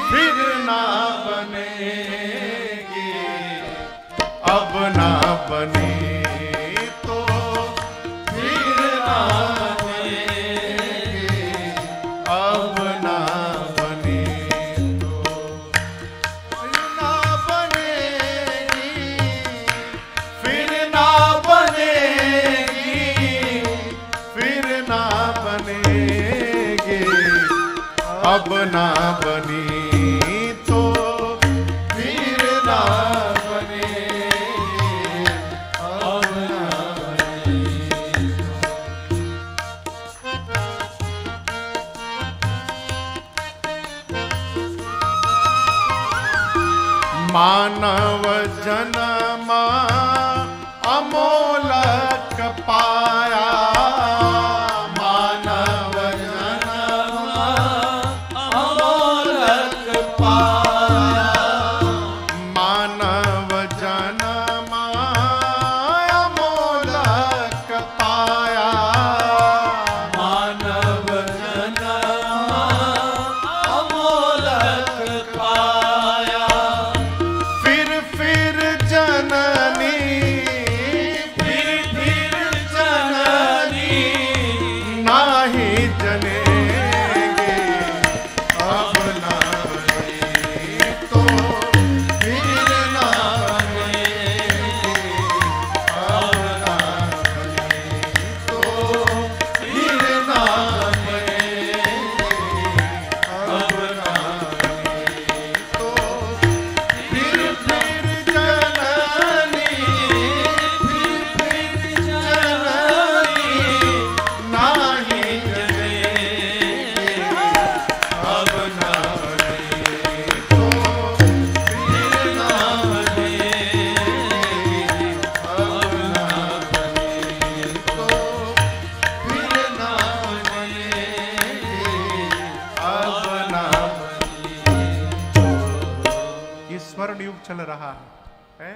फिर ना बनेगी, अब ना बनी तो फिर ना बनेगी, अब ना बनी तो फिर ना बनेगी, फिर ना बनेगी, फिर ना बनेगी, अब ना बनी तो फिर ना बनेगी, अब ना बनी। मानव जन्म अमोलक पाया, मानव जन्म अमोलक पाया, मानव जन्म अमोलक पाया, मानव जन्म अमोलक पाया। फिर जननी, फिर जननी नाही जनेगे, अब ना बनी तो फिर ना बनेगी, अब ना बनी तो फिर ना बनेगी, अब ना बनी तो फिर जननी, फिर जननी नाही जनेगी, अब ना बनी तो फिर ना बनेगी, अब ना बनी तो फिर ना बनेगी, अब ना बनी। ये स्वर्ण युग चल रहा है?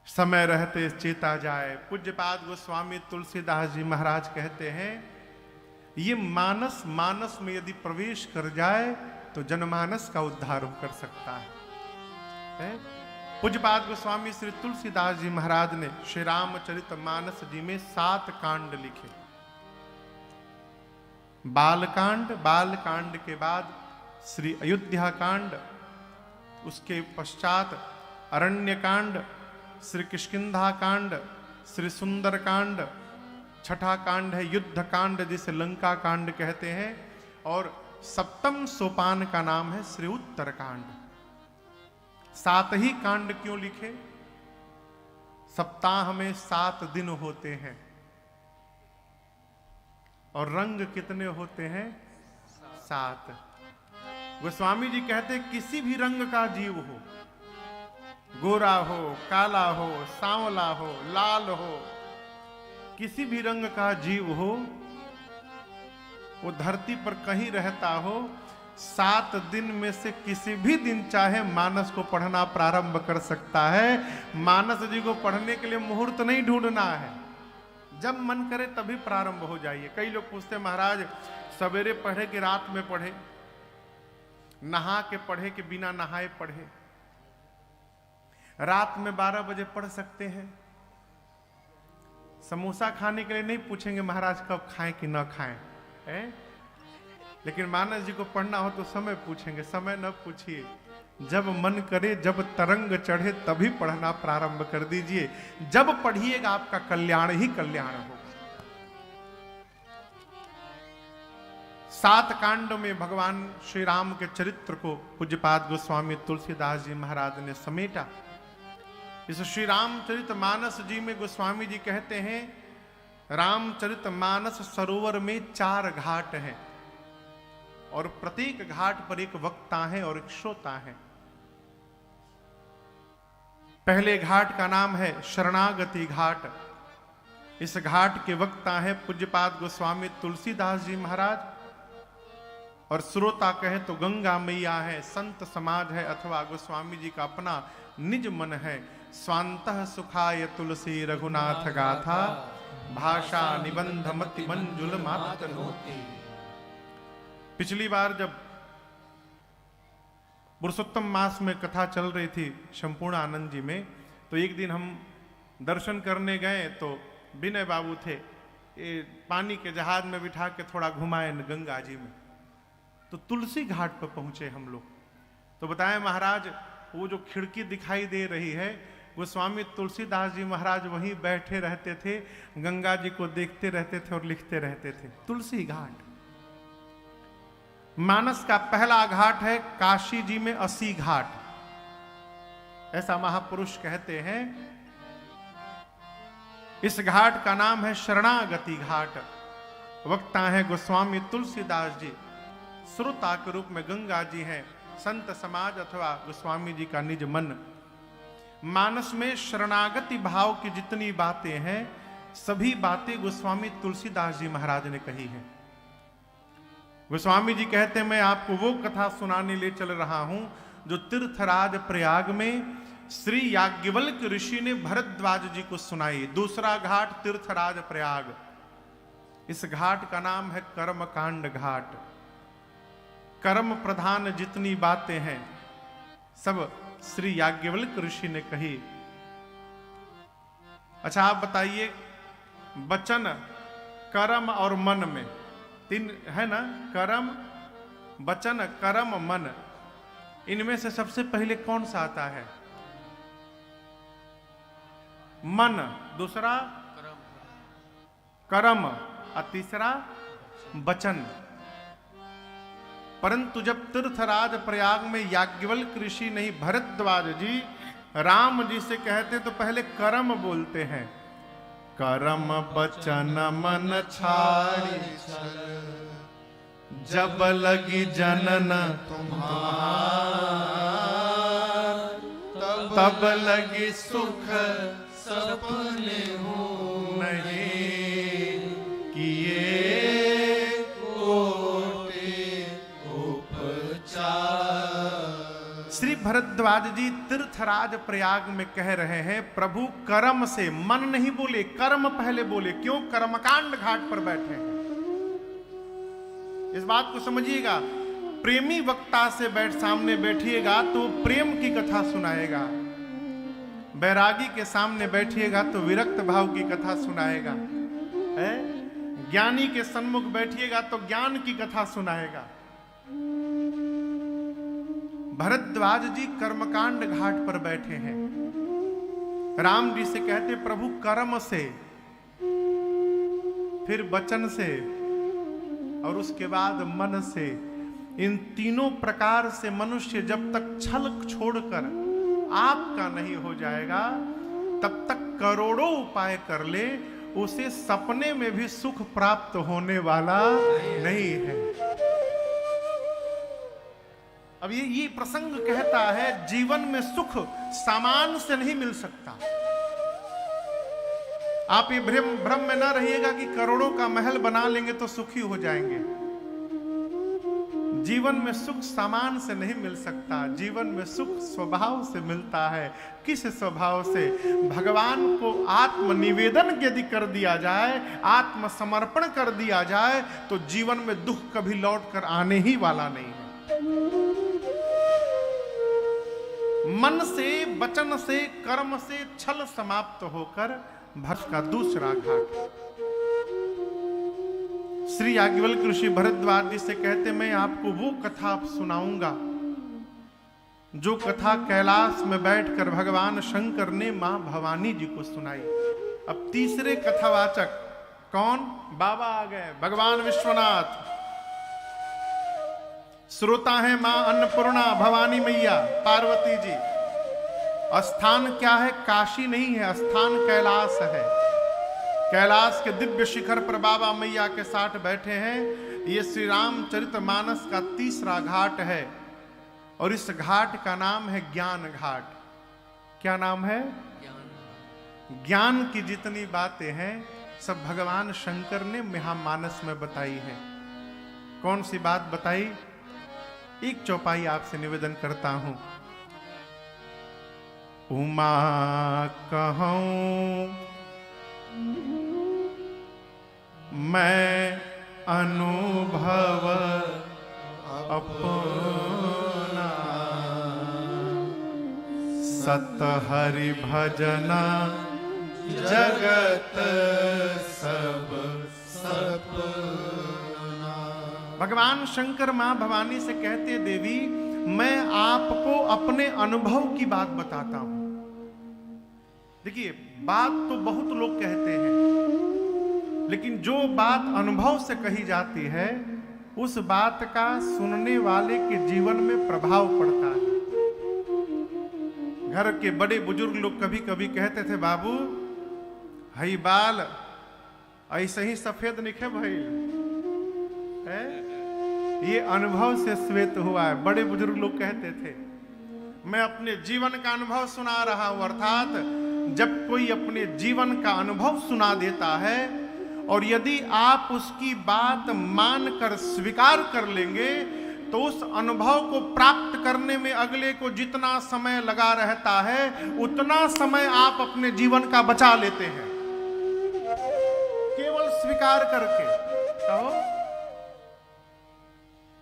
समय रहते चेता जाए। पूज्यपाद गोस्वामी तुलसीदास जी महाराज कहते हैं, ये मानस में यदि प्रवेश कर जाए तो जनमानस का उद्धार कर सकता है? पूज्यपाद गोस्वामी श्री तुलसीदास जी महाराज ने श्री रामचरित मानस जी में 7 कांड लिखे। बालकांड के बाद श्री अयोध्या कांड, उसके पश्चात अरण्य कांड, श्री किष्किंधा कांड, श्री सुंदर कांड, छठा कांड है युद्ध कांड जिसे लंका कांड कहते हैं, और 7वें सोपान का नाम है श्री उत्तर कांड। 7 ही कांड क्यों लिखे? सप्ताह में 7 दिन होते हैं, और रंग कितने होते हैं? 7। गोस्वामी जी कहते किसी भी रंग का जीव हो, गोरा हो, काला हो, सांवला हो, लाल हो, किसी भी रंग का जीव हो, वो धरती पर कहीं रहता हो, 7 दिन में से किसी भी दिन चाहे मानस को पढ़ना प्रारंभ कर सकता है। मानस जी को पढ़ने के लिए मुहूर्त नहीं ढूंढना है, जब मन करे तभी प्रारंभ हो जाइए। कई लोग पूछते महाराज सवेरे पढ़े कि रात में पढ़े, नहा के पढ़े कि बिना नहाए पढ़े? रात में 12 बजे पढ़ सकते हैं। समोसा खाने के लिए नहीं पूछेंगे महाराज कब खाएं कि न खाएं, है? लेकिन मानस जी को पढ़ना हो तो समय पूछेंगे। समय न पूछिए, जब मन करे, जब तरंग चढ़े तभी पढ़ना प्रारंभ कर दीजिए। जब पढ़िएगा आपका कल्याण ही कल्याण होगा। 7 कांड में भगवान श्री राम के चरित्र को पूज्यपाद गोस्वामी तुलसीदास जी महाराज ने समेटा। इस श्री रामचरित मानस जी में गोस्वामी जी कहते हैं रामचरित मानस सरोवर में 4 घाट हैं और प्रत्येक घाट पर एक वक्ता है और एक श्रोता है। पहले घाट का नाम है शरणागति घाट। इस घाट के वक्ता है पूज्यपाद गोस्वामी तुलसीदास जी महाराज, और श्रोता कहे तो गंगा मैया है, संत समाज है, अथवा गोस्वामी जी का अपना निज मन है। स्वांतः सुखाय तुलसी रघुनाथ गाथा, भाषा निबंध मति मंजुल मातनोति। पिछली बार जब पुरुषोत्तम मास में कथा चल रही थी संपूर्ण आनंद जी में, तो एक दिन हम दर्शन करने गए तो विनय बाबू थे, ये पानी के जहाज में बिठा के थोड़ा घुमाए गंगा जी में, तो तुलसी घाट पर पहुंचे हम लोग। तो बताएं महाराज वो जो खिड़की दिखाई दे रही है, गोस्वामी तुलसीदास जी महाराज वहीं बैठे रहते थे, गंगा जी को देखते रहते थे और लिखते रहते थे। तुलसी घाट मानस का पहला घाट है। काशी जी में 80 घाट, ऐसा महापुरुष कहते हैं। इस घाट का नाम है शरणागति घाट। वक्ता है गोस्वामी तुलसीदास जी, श्रोता के रूप में गंगा जी हैं, संत समाज अथवा गोस्वामी जी का निज मन। मानस में शरणागति भाव की जितनी बातें हैं, सभी बातें गोस्वामी तुलसीदास जी महाराज ने कही हैं। गोस्वामी जी कहते हैं मैं आपको वो कथा सुनाने ले चल रहा हूं जो तीर्थराज प्रयाग में श्री याज्ञवल्क ऋषि ने भरद्वाज जी को सुनाई। दूसरा घाट तीर्थराज प्रयाग, इस घाट का नाम है कर्मकांड घाट। कर्म प्रधान जितनी बातें हैं सब श्री याज्ञवल्क ऋषि ने कही। अच्छा आप बताइए, वचन, कर्म और मन में 3 है ना, कर्म, वचन, कर्म, मन, इनमें से सबसे पहले कौन सा आता है? मन, दूसरा कर्म और तीसरा वचन। परंतु जब तीर्थराज प्रयाग में याज्ञवल्क ऋषि नहीं भरद्वाज जी राम जी से कहते तो पहले कर्म बोलते हैं। कर्म वचन मन छाड़ी जब लगी जनन तुम्हार, तब लगी सुख सपने हो नहीं किए श्री भरद्वाज जी तीर्थराज प्रयाग में कह रहे हैं प्रभु कर्म से, मन नहीं बोले, कर्म पहले बोले। क्यों? कर्मकांड घाट पर बैठे हैं। इस बात को समझिएगा। प्रेमी वक्ता से सामने बैठिएगा तो प्रेम की कथा सुनाएगा, बैरागी के सामने बैठिएगा तो विरक्त भाव की कथा सुनाएगा, है? ज्ञानी के सन्मुख बैठिएगा तो ज्ञान की कथा सुनाएगा। भरद्वाज जी कर्मकांड घाट पर बैठे हैं। राम जी से कहते प्रभु कर्म से, फिर वचन से और उसके बाद मन से, इन तीनों प्रकार से मनुष्य जब तक छल छोड़कर आपका नहीं हो जाएगा तब तक करोड़ों उपाय कर ले, उसे सपने में भी सुख प्राप्त होने वाला नहीं है। अब ये प्रसंग कहता है जीवन में सुख सामान से नहीं मिल सकता। आप ये भ्रम में ना रहिएगा कि करोड़ों का महल बना लेंगे तो सुखी हो जाएंगे। जीवन में सुख सामान से नहीं मिल सकता। जीवन में सुख स्वभाव से मिलता है। किस स्वभाव से? भगवान को आत्मनिवेदन यदि कर दिया जाए, आत्मसमर्पण कर दिया जाए, तो जीवन में दुख कभी लौट कर आने ही वाला नहीं है। मन से, वचन से, कर्म से छल समाप्त होकर भक्त का दूसरा घाट। श्री याज्ञवल्क्य ऋषि भरद्वाज जी से कहते, मैं आपको वो कथा सुनाऊंगा जो कथा कैलाश में बैठकर भगवान शंकर ने मां भवानी जी को सुनाई। अब तीसरे कथावाचक कौन? बाबा आ गए, भगवान विश्वनाथ। श्रोता है मां अन्नपूर्णा भवानी मैया पार्वती जी। स्थान क्या है? काशी नहीं है, स्थान कैलाश है। कैलाश के दिव्य शिखर पर बाबा मैया के साथ बैठे हैं। ये श्री रामचरितमानस का तीसरा घाट है और इस घाट का नाम है ज्ञान घाट। क्या नाम है? ज्ञान की जितनी बातें हैं सब भगवान शंकर ने महामानस में बताई हैं। कौन सी बात बताई? एक चौपाई आपसे निवेदन करता हूं। उमा कहूं मैं अनुभव अपना, सत हरि भजना जगत सब सपना। भगवान शंकर मां भवानी से कहते, देवी मैं आपको अपने अनुभव की बात बताता हूं। देखिए, बात तो बहुत लोग कहते हैं, लेकिन जो बात अनुभव से कही जाती है उस बात का सुनने वाले के जीवन में प्रभाव पड़ता है। घर के बड़े बुजुर्ग लोग कभी कभी कहते थे, बाबू हई बाल ऐसे ही सफेद निखे भइल है, ये अनुभव से श्वेत हुआ है। बड़े बुजुर्ग लोग कहते थे। मैं अपने जीवन का अनुभव सुना रहा हूं। अर्थात जब कोई अपने जीवन का अनुभव सुना देता है और यदि आप उसकी बात मानकर स्वीकार कर लेंगे तो उस अनुभव को प्राप्त करने में अगले को जितना समय लगा रहता है उतना समय आप अपने जीवन का बचा लेते हैं, केवल स्वीकार करके। कहो,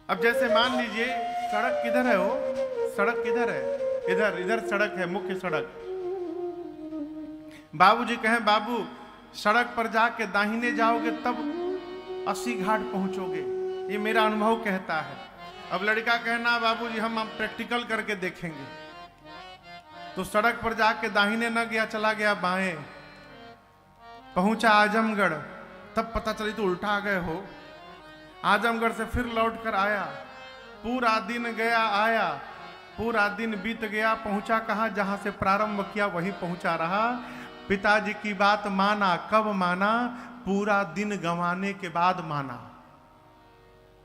अब जैसे मान लीजिए सड़क किधर है? वो सड़क किधर है? इधर, इधर सड़क है, मुख्य सड़क। बाबूजी कहें, बाबू सड़क पर जाके दाहिने जाओगे तब 80 घाट पहुंचोगे, ये मेरा अनुभव कहता है। अब लड़का कहना, बाबूजी हम प्रैक्टिकल करके देखेंगे। तो सड़क पर जाके दाहिने न गया, चला गया बाएं, पहुंचा आजमगढ़, तब पता चली तो उल्टा आ गए हो। आजमगढ़ से फिर लौट कर आया, पूरा दिन गया आया, पूरा दिन बीत गया, पहुंचा कहां? जहां से प्रारंभ किया वहीं पहुंचा रहा। पिताजी की बात माना, कब माना? पूरा दिन गंवाने के बाद माना।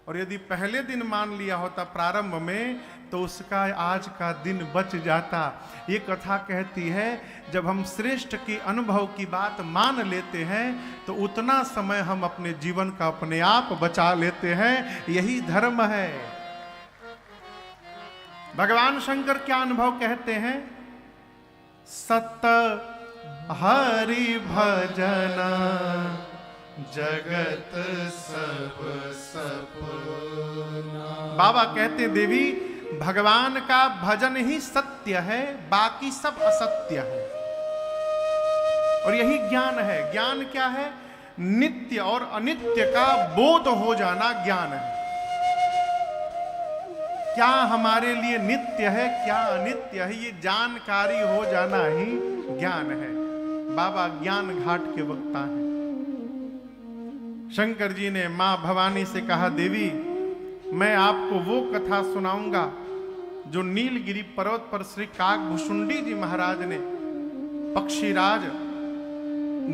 और यदि पहले दिन मान लिया होता प्रारंभ में तो उसका आज का दिन बच जाता। ये कथा कहती है जब हम श्रेष्ठ की अनुभव की बात मान लेते हैं तो उतना समय हम अपने जीवन का अपने आप बचा लेते हैं। यही धर्म है। भगवान शंकर क्या अनुभव कहते हैं? सत हरि भजना जगत सब सपना। बाबा कहते हैं, देवी भगवान का भजन ही सत्य है, बाकी सब असत्य है। और यही ज्ञान है। ज्ञान क्या है? नित्य और अनित्य का बोध हो जाना ज्ञान है। क्या हमारे लिए नित्य है, क्या अनित्य है, ये जानकारी हो जाना ही ज्ञान है। बाबा ज्ञान घाट के वक्ता हैं। शंकर जी ने मां भवानी से कहा, देवी मैं आपको वो कथा सुनाऊंगा जो नीलगिरी पर्वत पर श्री काकभुशुंडी जी महाराज ने, पक्षीराज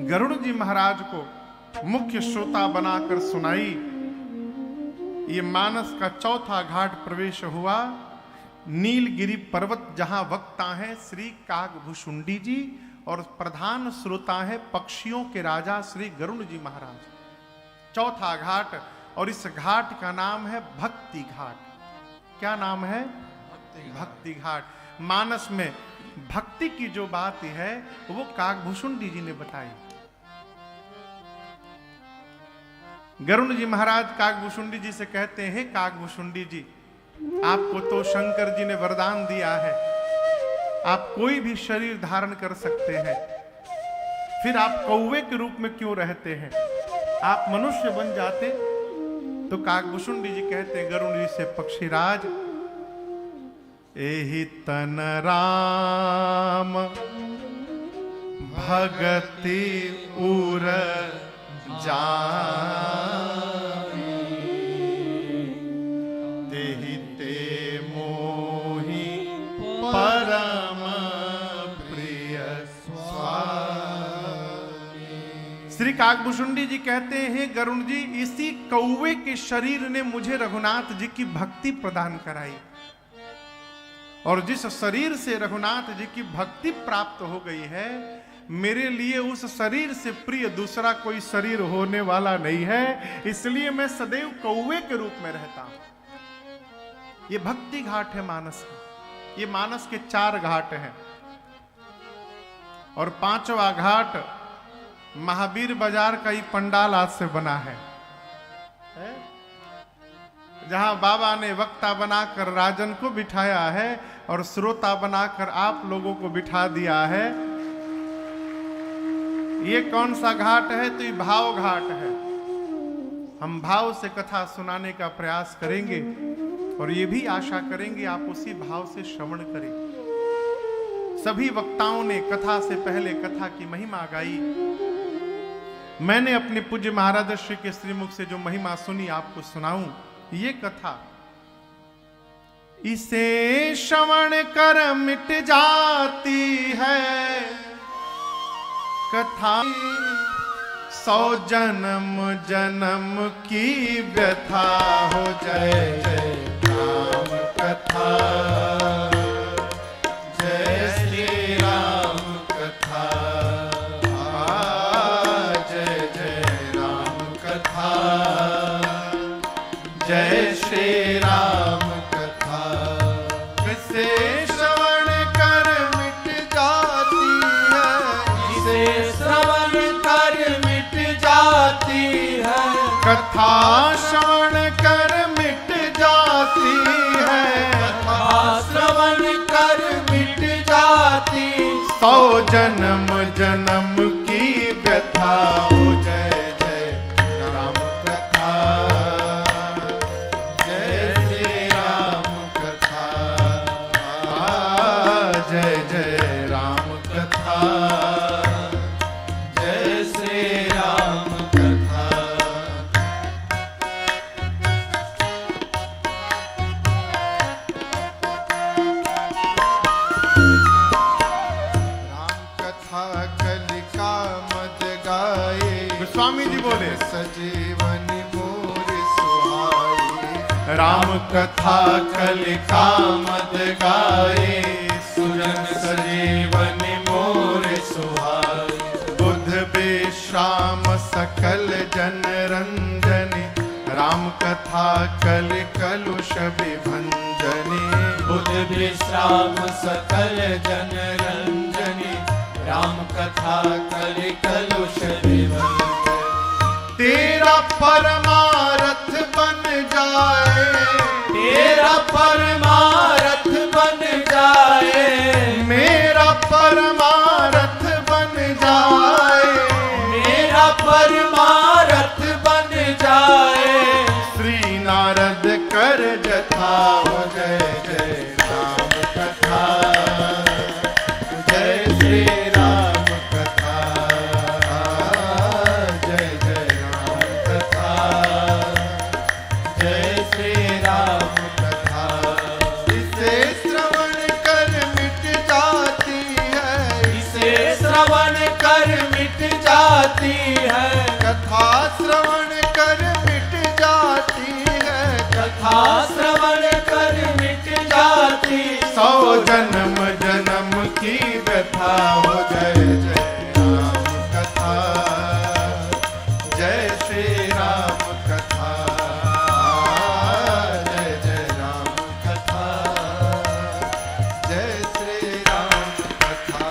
गरुड़ जी महाराज को मुख्य श्रोता बनाकर सुनाई। ये मानस का चौथा घाट प्रवेश हुआ। नीलगिरी पर्वत जहां वक्ता हैं श्री कागभूषुंडी जी और प्रधान श्रोता है पक्षियों के राजा श्री गरुड़ जी महाराज। चौथा घाट, और इस घाट का नाम है भक्ति घाट। क्या नाम है? भक्ति घाट। मानस में भक्ति की जो बात है वो कागभूषुंडी जी ने बताई। गरुड़ जी महाराज कागभूषुंडी जी से कहते हैं, कागभूषुंडी जी, आपको तो शंकर जी ने वरदान दिया है, आप कोई भी शरीर धारण कर सकते हैं, फिर आप कौवे के रूप में क्यों रहते हैं? आप मनुष्य बन जाते। तो कागभूषुंडी जी कहते हैं गरुड़ जी से, पक्षीराज, एहि तन राम भगति उर जानी, तेहि ते मोहि परम प्रिय स्वामी। श्री कागभूषुंडी जी कहते हैं, गरुड़ जी, इसी कौवे के शरीर ने मुझे रघुनाथ जी की भक्ति प्रदान कराई, और जिस शरीर से रघुनाथ जी की भक्ति प्राप्त हो गई है, मेरे लिए उस शरीर से प्रिय दूसरा कोई शरीर होने वाला नहीं है, इसलिए मैं सदैव कौवे के रूप में रहता हूं। ये भक्ति घाट है मानस का। ये मानस के 4 घाट हैं, और 5वां घाट महावीर बाजार का ही पंडाल आज से बना है, जहां बाबा ने वक्ता बनाकर राजन को बिठाया है और श्रोता बनाकर आप लोगों को बिठा दिया है। ये कौन सा घाट है? तो ये भाव घाट है। हम भाव से कथा सुनाने का प्रयास करेंगे और ये भी आशा करेंगे आप उसी भाव से श्रवण करें। सभी वक्ताओं ने कथा से पहले कथा की महिमा गाई। मैंने अपने पूज्य महाराज श्री के श्रीमुख से जो महिमा सुनी आपको सुनाऊं। ये कथा, इसे श्रवण कर मिट जाती है कथा, 100 जन्म जन्म की व्यथा हो जय जय राम कथा, जय श्री राम कथा, जय जय राम कथा, जय श्री राम कथा। इसे श्रवण कर मिट जाती है, इसे श्रवण कर मिट जाती है, कथा श्रवण कर मिट जाती है, कथा श्रवण कर मिट जाती, 100 जन्म जन्म की व्यथा हो जय जय राम कथा, जय श्री राम कथा, जय जय राम कथा, जय श्री राम कथा। राम कथा कलिका मद गाए, गोस्वामी जी बोले, सजीवन मोर सुहाए। राम कथा कलिका मद गाए, सुजन सजीवन मोर सुहाए, बुध विश्राम सकल जन रंजनी, राम कथा कल कलुष विभंजनी, बुध विश्राम सकल जन रंजनी, राम कथा कलि कलुष विभंजनी। तेरा परमारथ बन जाए, तेरा परमारथ बन जाए, मेरा परमारथ बन जाए, मेरा परमारथ बन जाए, श्री नारद कर जथा हो जय जय राम कथा, जय श्री राम कथा, जय जय राम कथा, जय श्री राम कथा। इसे श्रवण कर मिट जाती है, जाती है, कथा श्रवण कर मिट जाती है, कथा श्रवण कर मिट जाती। 100 जन्म जन्म की व्यथा हो। जय जय राम कथा, जय श्री राम कथा, जय जय राम कथा, जय श्री राम कथा।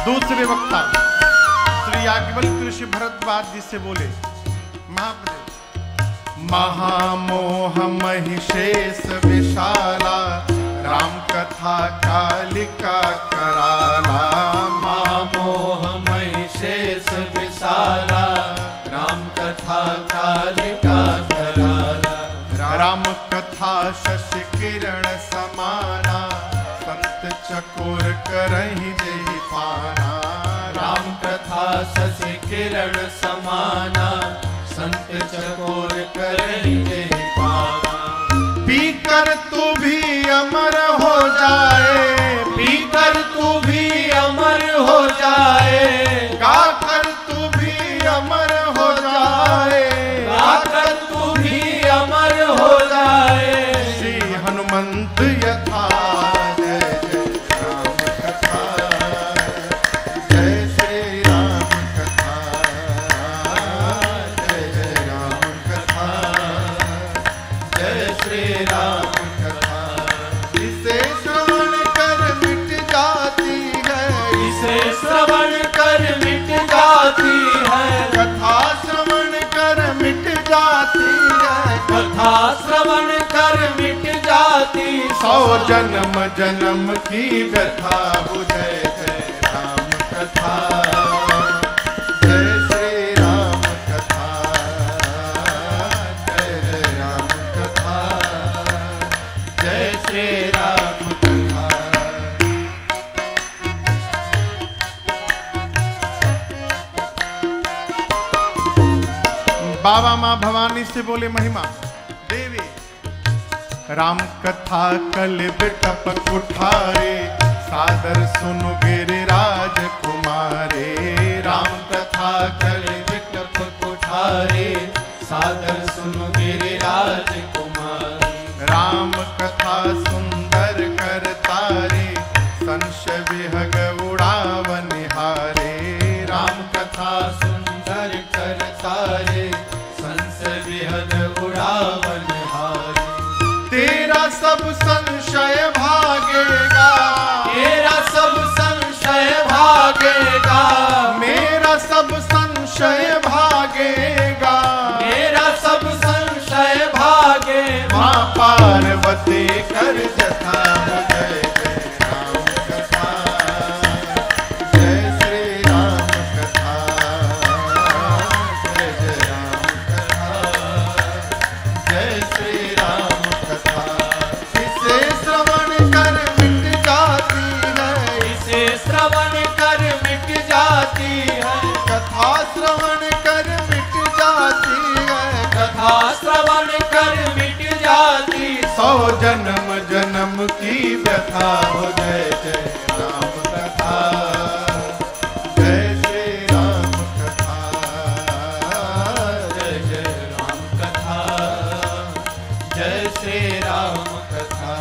दूसरे वक्ता श्री याज्ञवल्क्य ऋषि भरद्वाज जी से बोले, महाप्रभु, महामोह महिषेष विशाला, राम कथा कालिका कराला। महामोह महिषेष विशाला, राम कथा कालिका कराला। राम कथा शशि किरण समाना, संत चकोर करहि जेहि पाना। राम कथा शशि किरण समाना, संत चकोर करेंगे पाना। पीकर तू भी अमर हो जाए, पीकर तू भी अमर हो जाए, गाकर तू भी अमर हो जाए। गाकर तू भी अमर हो जाए। श्री हनुमंत यथा, जय जय राम कथा, जय श्री राम कथा, जय जय राम कथा, जय श्री राम कथा। इसे श्रवण कर मिट जाती है, इसे श्रवण कर मिट जाती है, कथा श्रवण कर मिट जाती है। कथा श्रवण कर मिट जाती। 100 जन्म जन्म की व्यथा हो। जय जय राम कथा, जय श्री राम कथा, जय जय राम कथा, जय श्री राम कथा। बाबा माँ भवानी से बोले, महिमा देवी, राम कथा कल बिटप कुठारे, सादर सुनु गिरिराज कुमारे। राम कथा कल विटप कुठारे, सादर सुन गिरिराज कुमारी। राम कथा सुंदर कर तारे, संशय विहग उड़ावनिहारे। राम कथा सुंदर कर तारे, संस विहद उड़ावन हारे। तेरा सब संशय भागेगा, तेरा सब संशय भागेगा, मेरा सब संशय भागेगा। मेरा सब संशय भागे। माँ पार्वती कर जथा हो। जय जय राम कथा, जय श्री राम कथा, जय जय राम कथा, जय श्री राम कथा। इसे श्रवण कर मिट जाती है, इसे श्रवण कर मिट जाती है, कथा श्रवण कर मिट जाती है। कथा श्रवण कर मिट जाती। 100 जन्म जन्म की व्यथा हो। जय जय राम कथा, जय श्री राम कथा, जय जय राम कथा, जय श्री राम कथा,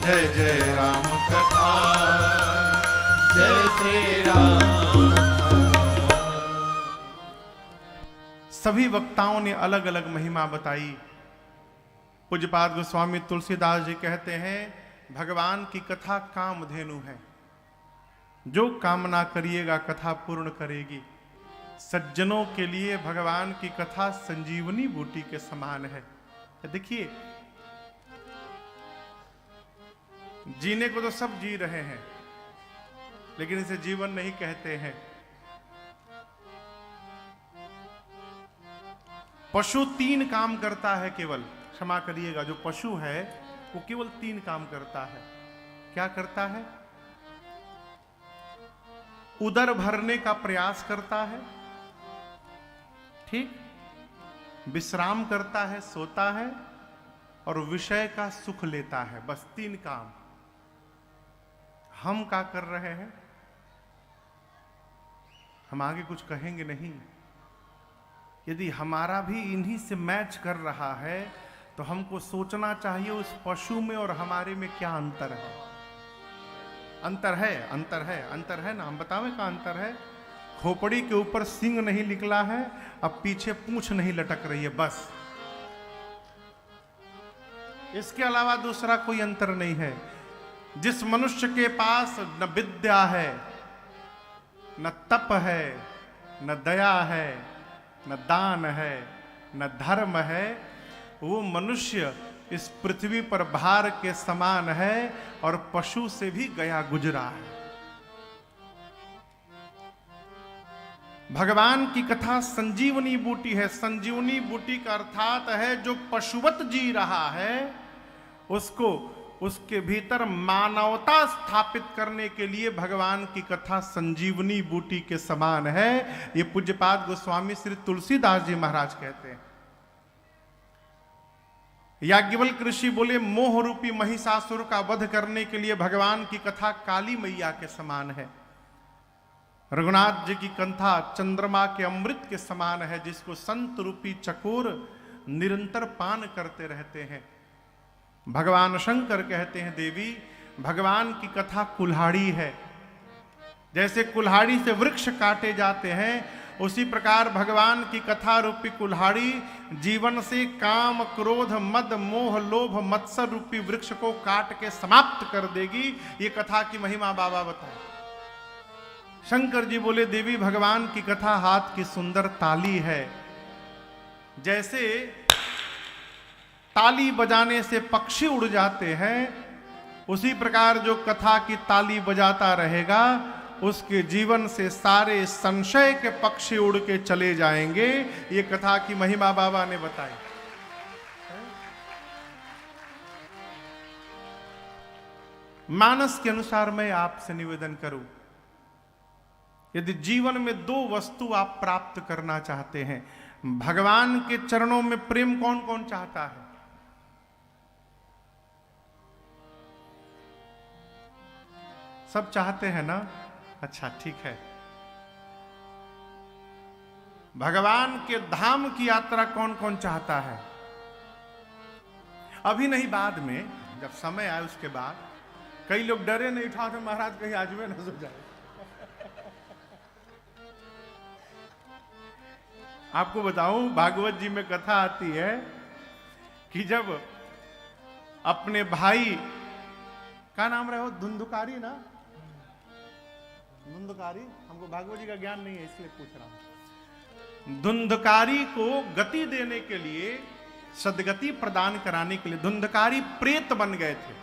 जय जय राम कथा, जय श्री राम। सभी वक्ताओं ने अलग अलग महिमा बताई। पूज्यपाद गोस्वामी तुलसीदास जी कहते हैं, भगवान की कथा कामधेनु है, जो कामना करिएगा कथा पूर्ण करेगी। सज्जनों के लिए भगवान की कथा संजीवनी बूटी के समान है। देखिए, जीने को तो सब जी रहे हैं, लेकिन इसे जीवन नहीं कहते हैं। पशु 3 काम करता है केवल, क्षमा करिएगा, जो पशु है वो केवल 3 काम करता है। क्या करता है? उदर भरने का प्रयास करता है, ठीक, विश्राम करता है, सोता है, और विषय का सुख लेता है। बस 3 काम। हम क्या कर रहे हैं? हम आगे कुछ कहेंगे नहीं। यदि हमारा भी इन्हीं से मैच कर रहा है तो हमको सोचना चाहिए उस पशु में और हमारे में क्या अंतर है। अंतर है, अंतर है, अंतर है ना? हम बतावें का अंतर है। खोपड़ी के ऊपर सींग नहीं निकला है, अब पीछे पूंछ नहीं लटक रही है, बस। इसके अलावा दूसरा कोई अंतर नहीं है। जिस मनुष्य के पास न विद्या है, न तप है, न दया है, न दान है, न धर्म है, वो मनुष्य इस पृथ्वी पर भार के समान है और पशु से भी गया गुजरा है। भगवान की कथा संजीवनी बूटी है। संजीवनी बूटी का अर्थात है जो पशुवत जी रहा है उसको उसके भीतर मानवता स्थापित करने के लिए भगवान की कथा संजीवनी बूटी के समान है। ये पूज्यपाद गोस्वामी श्री तुलसीदास जी महाराज कहते हैं। याज्ञवल्क्य ऋषि बोले मोह रूपी महिषासुर का वध करने के लिए भगवान की कथा काली मैया के समान है। रघुनाथ जी की कथा चंद्रमा के अमृत के समान है, जिसको संत रूपी चकोर निरंतर पान करते रहते हैं। भगवान शंकर कहते हैं देवी भगवान की कथा कुल्हाड़ी है। जैसे कुल्हाड़ी से वृक्ष काटे जाते हैं उसी प्रकार भगवान की कथा रूपी कुल्हाड़ी जीवन से काम क्रोध मद मोह लोभ मत्सर रूपी वृक्ष को काट के समाप्त कर देगी। ये कथा की महिमा बाबा बताए। शंकर जी बोले देवी भगवान की कथा हाथ की सुंदर ताली है। जैसे ताली बजाने से पक्षी उड़ जाते हैं उसी प्रकार जो कथा की ताली बजाता रहेगा उसके जीवन से सारे संशय के पक्षी उड़ के चले जाएंगे। ये कथा की महिमा बाबा ने बताई। मानस के अनुसार मैं आपसे निवेदन करूं, यदि जीवन में दो वस्तु आप प्राप्त करना चाहते हैं, भगवान के चरणों में प्रेम कौन कौन चाहता है? सब चाहते हैं ना? अच्छा ठीक है। भगवान के धाम की यात्रा कौन कौन चाहता है? अभी नहीं, बाद में जब समय आए उसके बाद। कई लोग डरे नहीं उठाते महाराज कहीं आज में न सो जाए। आपको बताऊं भागवत जी में कथा आती है कि जब अपने भाई का नाम रहे हो धुंधुकारी ना, धुंधुकारी, हमको भागवत जी का ज्ञान नहीं है इसलिए पूछ रहा हूं। धुंधुकारी को गति देने के लिए, सदगति प्रदान कराने के लिए धुंधुकारी प्रेत बन गए थे।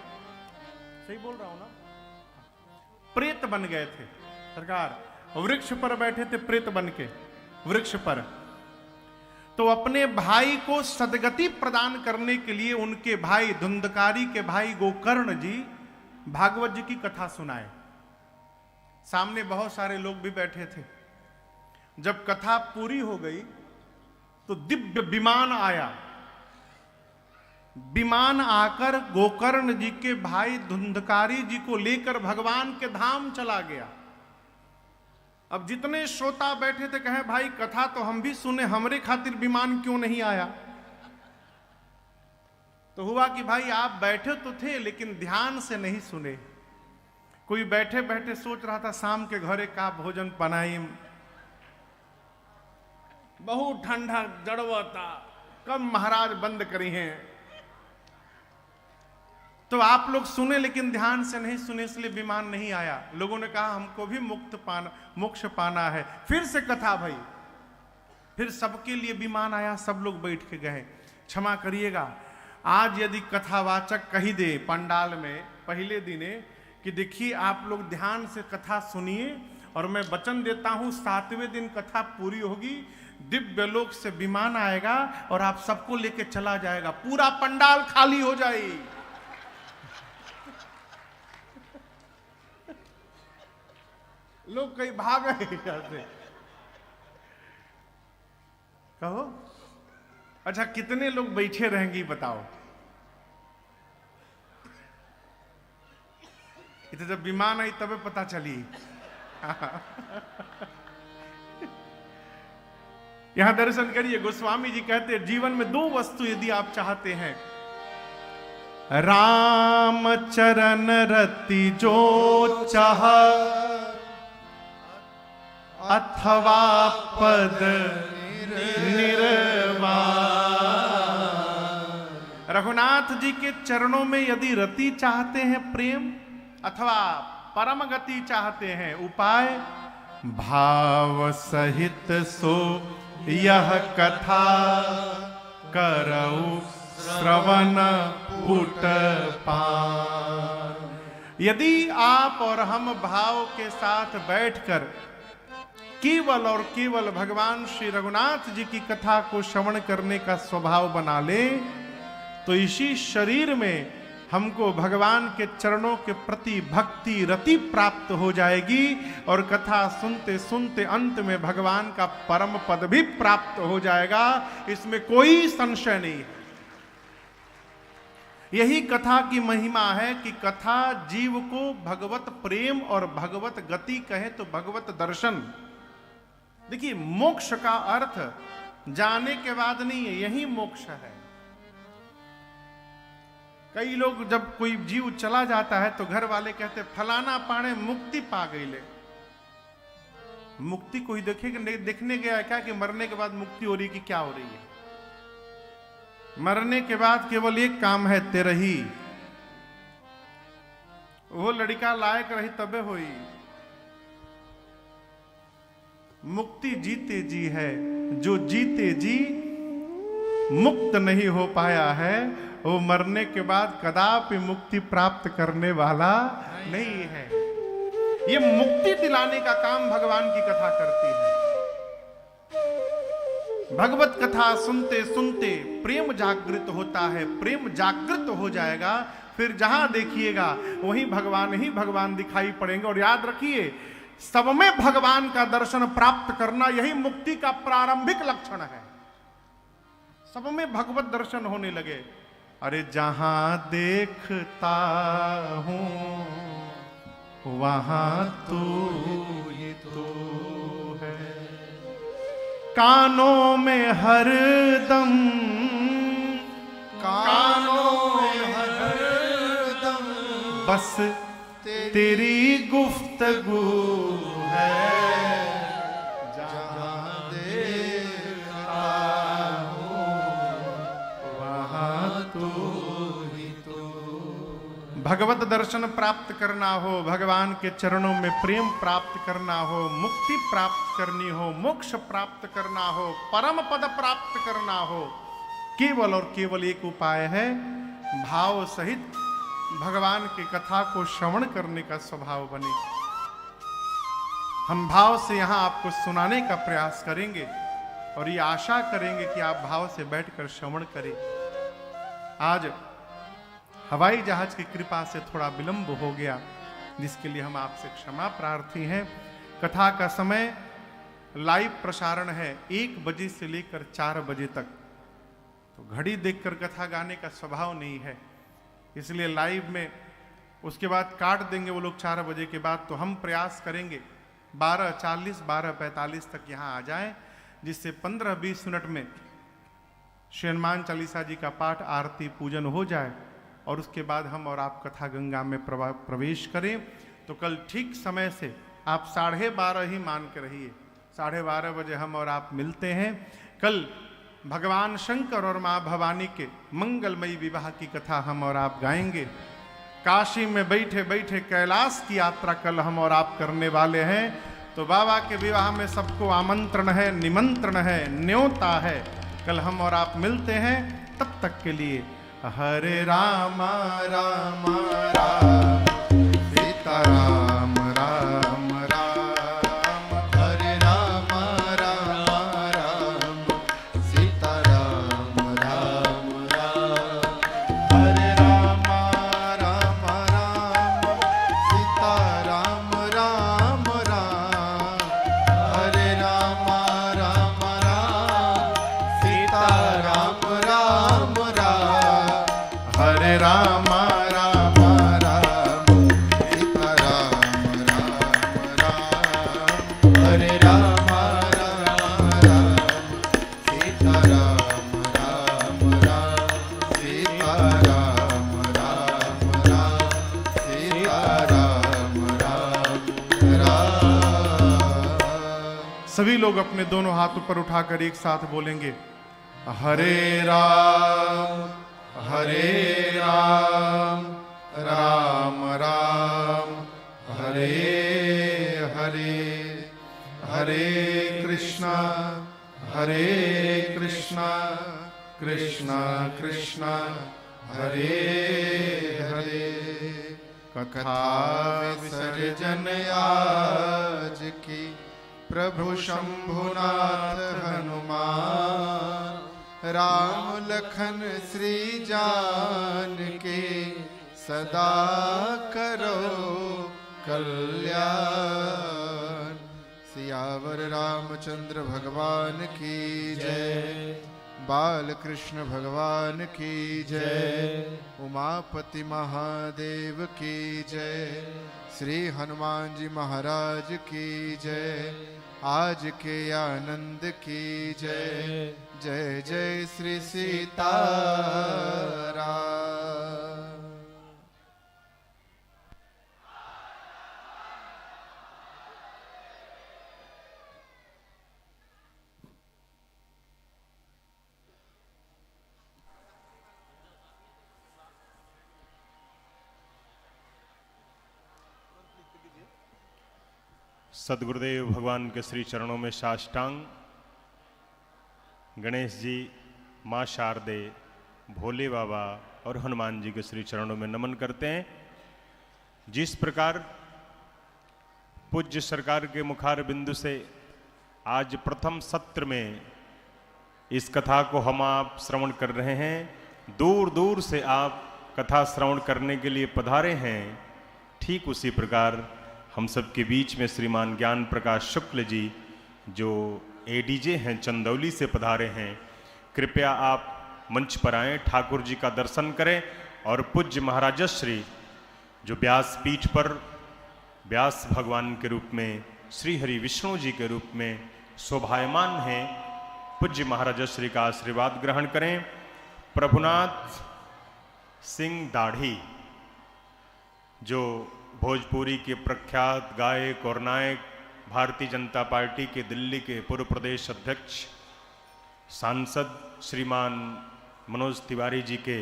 सही बोल रहा हूं ना? प्रेत बन गए थे सरकार। वृक्ष पर बैठे थे प्रेत बन के, वृक्ष पर। तो अपने भाई को सदगति प्रदान करने के लिए उनके भाई धुंधकारी के भाई गोकर्ण जी भागवत जी की कथा सुनाए। सामने बहुत सारे लोग भी बैठे थे। जब कथा पूरी हो गई तो दिव्य विमान आया। विमान आकर गोकर्ण जी के भाई धुंधकारी जी को लेकर भगवान के धाम चला गया। अब जितने श्रोता बैठे थे कहे भाई कथा तो हम भी सुने, हमरे खातिर विमान क्यों नहीं आया? तो हुआ कि भाई आप बैठे तो थे लेकिन ध्यान से नहीं सुने। कोई बैठे बैठे सोच रहा था शाम के घरे का भोजन बनाई, बहुत ठंडा जड़वता, कब महाराज बंद करी हैं। तो आप लोग सुने लेकिन ध्यान से नहीं सुने, इसलिए विमान नहीं आया। लोगों ने कहा हमको भी मोक्ष पाना है। फिर से कथा भई, फिर सबके लिए विमान आया, सब लोग बैठ के गए। क्षमा करिएगा, आज यदि कथावाचक कही दे पंडाल में पहले दिने कि देखिए आप लोग ध्यान से कथा सुनिए और मैं वचन देता हूं 7वें दिन कथा पूरी होगी, दिव्य लोक से विमान आएगा और आप सबको लेके चला जाएगा, पूरा पंडाल खाली हो जाए। लोग कहीं भाग गए से। कहो अच्छा कितने लोग बैठे रहेंगे बताओ? ये तो जब विमान आई तबे पता चली। यहां दर्शन करिए, गोस्वामी जी कहते हैं जीवन में 2 वस्तु यदि आप चाहते हैं, राम चरण रति जो चाह, अथवा पद निर्वाण। रघुनाथ जी के चरणों में यदि रति चाहते हैं प्रेम, अथवा परम गति चाहते हैं उपाय, भाव सहित सो यह कथा करऊ श्रवण पुट पान। यदि आप और हम भाव के साथ बैठकर केवल और केवल भगवान श्री रघुनाथ जी की कथा को श्रवण करने का स्वभाव बना ले, तो इसी शरीर में हमको भगवान के चरणों के प्रति भक्ति रति प्राप्त हो जाएगी और कथा सुनते सुनते अंत में भगवान का परम पद भी प्राप्त हो जाएगा, इसमें कोई संशय नहीं है। यही कथा की महिमा है कि कथा जीव को भगवत प्रेम और भगवत गति कहे तो भगवत दर्शन। देखिए, मोक्ष का अर्थ जाने के बाद नहीं है, यही मोक्ष है। कई लोग जब कोई जीव चला जाता है तो घर वाले कहते फलाना पाने मुक्ति पा गई ले। मुक्ति कोई देखने गया क्या कि मरने के बाद मुक्ति हो रही कि क्या हो रही है? मरने के बाद केवल एक काम है, तेरे ही वो लड़का लायक रही तबे होई। मुक्ति जीते जी है, जो जीते जी मुक्त नहीं हो पाया है वो मरने के बाद कदापि मुक्ति प्राप्त करने वाला नहीं है। ये मुक्ति दिलाने का काम भगवान की कथा करती है। भगवत कथा सुनते सुनते प्रेम जागृत होता है, प्रेम जागृत हो जाएगा, फिर जहां देखिएगा वहीं भगवान ही भगवान दिखाई पड़ेंगे। और याद रखिए, सब में भगवान का दर्शन प्राप्त करना यही मुक्ति का प्रारंभिक लक्षण है। सब में भगवत दर्शन होने लगे। अरे जहां देखता हूं वहां तू ही तो है, कानों में हरदम, कानों में हरदम बस तेरी गुफ्तगू है। जहां देखता हूं वहां तू ही तो। भगवत दर्शन प्राप्त करना हो, भगवान के चरणों में प्रेम प्राप्त करना हो, मुक्ति प्राप्त करनी हो, मोक्ष प्राप्त करना हो, परम पद प्राप्त करना हो, केवल और केवल एक उपाय है, भाव सहित भगवान की कथा को श्रवण करने का स्वभाव बने। हम भाव से यहां आपको सुनाने का प्रयास करेंगे और ये आशा करेंगे कि आप भाव से बैठकर श्रवण करें। आज हवाई जहाज की कृपा से थोड़ा विलंब हो गया, जिसके लिए हम आपसे क्षमा प्रार्थी हैं। कथा का समय लाइव प्रसारण है 1 बजे से लेकर 4 बजे तक, तो घड़ी देखकर कथा गाने का स्वभाव नहीं है, इसलिए लाइव में उसके बाद काट देंगे वो लोग 4 बजे के बाद। तो हम प्रयास करेंगे 12:40 12:45 तक यहाँ आ जाएं, जिससे 15-20 मिनट में श्री हनुमान चालीसा जी का पाठ, आरती, पूजन हो जाए और उसके बाद हम और आप कथा गंगा में प्रवेश करें। तो कल ठीक समय से आप 12:30 ही मान के रहिए, 12:30 बजे हम और आप मिलते हैं। कल भगवान शंकर और माँ भवानी के मंगलमयी विवाह की कथा हम और आप गाएंगे। काशी में बैठे बैठे कैलाश की यात्रा कल हम और आप करने वाले हैं। तो बाबा के विवाह में सबको आमंत्रण है, निमंत्रण है, न्योता है। कल हम और आप मिलते हैं, तब तक के लिए हरे राम राम राम सीता राम राम राम, हरे राम राम राम सीता राम राम राम, हरे राम राम राम सीता राम राम राम, हरे राम राम राम सीता राम राम राम, हरे राम राम राम सभी लोग अपने दोनों हाथ ऊपर उठाकर एक साथ बोलेंगे, हरे राम राम राम हरे हरे, हरे कृष्णा कृष्णा कृष्णा हरे हरे। कथा विसर्जन आज की प्रभु शंभुनाथ हनुमान, राम लखन श्री जान के सदा करो कल्याण। सियावर रामचंद्र भगवान की जय, बाल कृष्ण भगवान की जय, उमापति महादेव की जय, श्री हनुमान जी महाराज की जय, आज के आनंद की जय, जय जय श्री सीताराम। सदगुरुदेव भगवान के श्री चरणों में साष्टांग गणेश जी, माँ शारदे, भोले बाबा और हनुमान जी के श्री चरणों में नमन करते हैं। जिस प्रकार पूज्य सरकार के मुखार बिंदु से आज प्रथम सत्र में इस कथा को हम आप श्रवण कर रहे हैं, दूर दूर से आप कथा श्रवण करने के लिए पधारे हैं, ठीक उसी प्रकार हम सबके बीच में श्रीमान ज्ञान प्रकाश शुक्ल जी जो एडीजे हैं, चंदौली से पधारे हैं। कृपया आप मंच पर आएं, ठाकुर जी का दर्शन करें और पूज्य महाराजश्री जो व्यास पीठ पर व्यास भगवान के रूप में, श्री हरि विष्णु जी के रूप में शोभायमान हैं, पूज्य महाराजश्री का आशीर्वाद ग्रहण करें। प्रभुनाथ सिंह दाढ़ी जो भोजपुरी के प्रख्यात गायक और नायक, भारतीय जनता पार्टी के दिल्ली के पूर्व प्रदेश अध्यक्ष, सांसद श्रीमान मनोज तिवारी जी के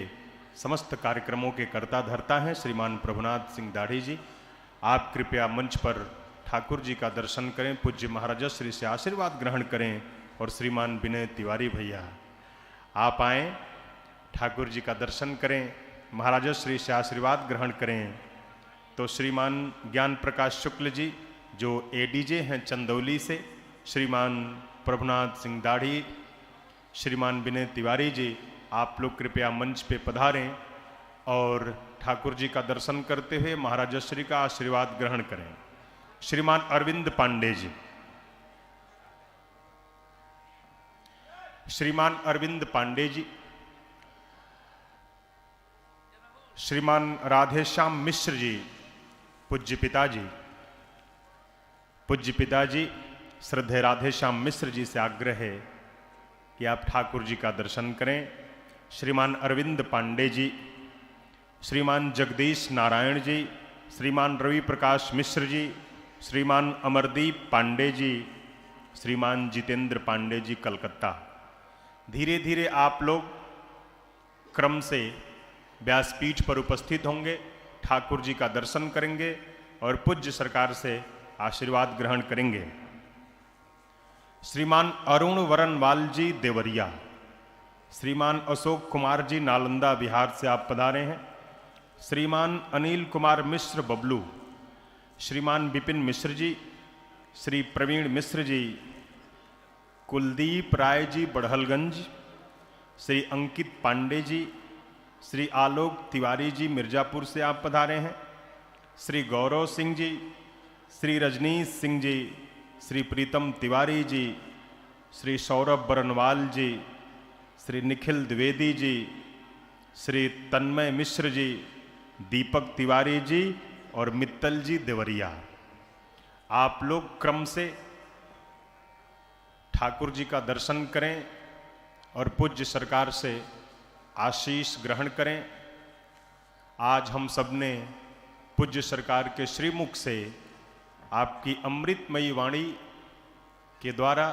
समस्त कार्यक्रमों के कर्ता धर्ता हैं श्रीमान प्रभुनाथ सिंह दाढ़ी जी। आप कृपया मंच पर ठाकुर जी का दर्शन करें, पूज्य महाराजश्री से आशीर्वाद ग्रहण करें। और श्रीमान विनय तिवारी भैया आप आएँ, ठाकुर जी का दर्शन करें, महाराजश्री से आशीर्वाद ग्रहण करें। तो श्रीमान ज्ञान प्रकाश शुक्ल जी जो एडीजे हैं चंदौली से, श्रीमान प्रभुनाथ सिंह दाढ़ी, श्रीमान विनय तिवारी जी, आप लोग कृपया मंच पे पधारें और ठाकुर जी का दर्शन करते हुए महाराजश्री का आशीर्वाद ग्रहण करें। श्रीमान अरविंद पांडे जी, श्रीमान अरविंद पांडे जी, श्रीमान राधेश्याम मिश्र जी, पूज्य पिताजी श्रद्धेय राधेश्याम मिश्र जी से आग्रह है कि आप ठाकुर जी का दर्शन करें। श्रीमान अरविंद पांडे जी, श्रीमान जगदीश नारायण जी, श्रीमान रवि प्रकाश मिश्र जी, श्रीमान अमरदीप पांडे जी, श्रीमान जितेंद्र पांडे जी कलकत्ता। धीरे धीरे आप लोग क्रम से व्यासपीठ पर उपस्थित होंगे, ठाकुर जी का दर्शन करेंगे और पूज्य सरकार से आशीर्वाद ग्रहण करेंगे। श्रीमान अरुण वरनवाल जी देवरिया, श्रीमान अशोक कुमार जी नालंदा बिहार से आप पधारे हैं, श्रीमान अनिल कुमार मिश्र बबलू, श्रीमान विपिन मिश्र जी, श्री प्रवीण मिश्र जी, कुलदीप राय जी बड़हलगंज, श्री अंकित पांडे जी, श्री आलोक तिवारी जी मिर्जापुर से आप पधारे हैं, श्री गौरव सिंह जी, श्री रजनीश सिंह जी, श्री प्रीतम तिवारी जी, श्री सौरभ बरनवाल जी, श्री निखिल द्विवेदी जी, श्री तन्मय मिश्र जी, दीपक तिवारी जी और मित्तल जी देवरिया। आप लोग क्रम से ठाकुर जी का दर्शन करें और पूज्य सरकार से आशीष ग्रहण करें। आज हम सब ने पूज्य सरकार के श्रीमुख से आपकी अमृतमयी वाणी के द्वारा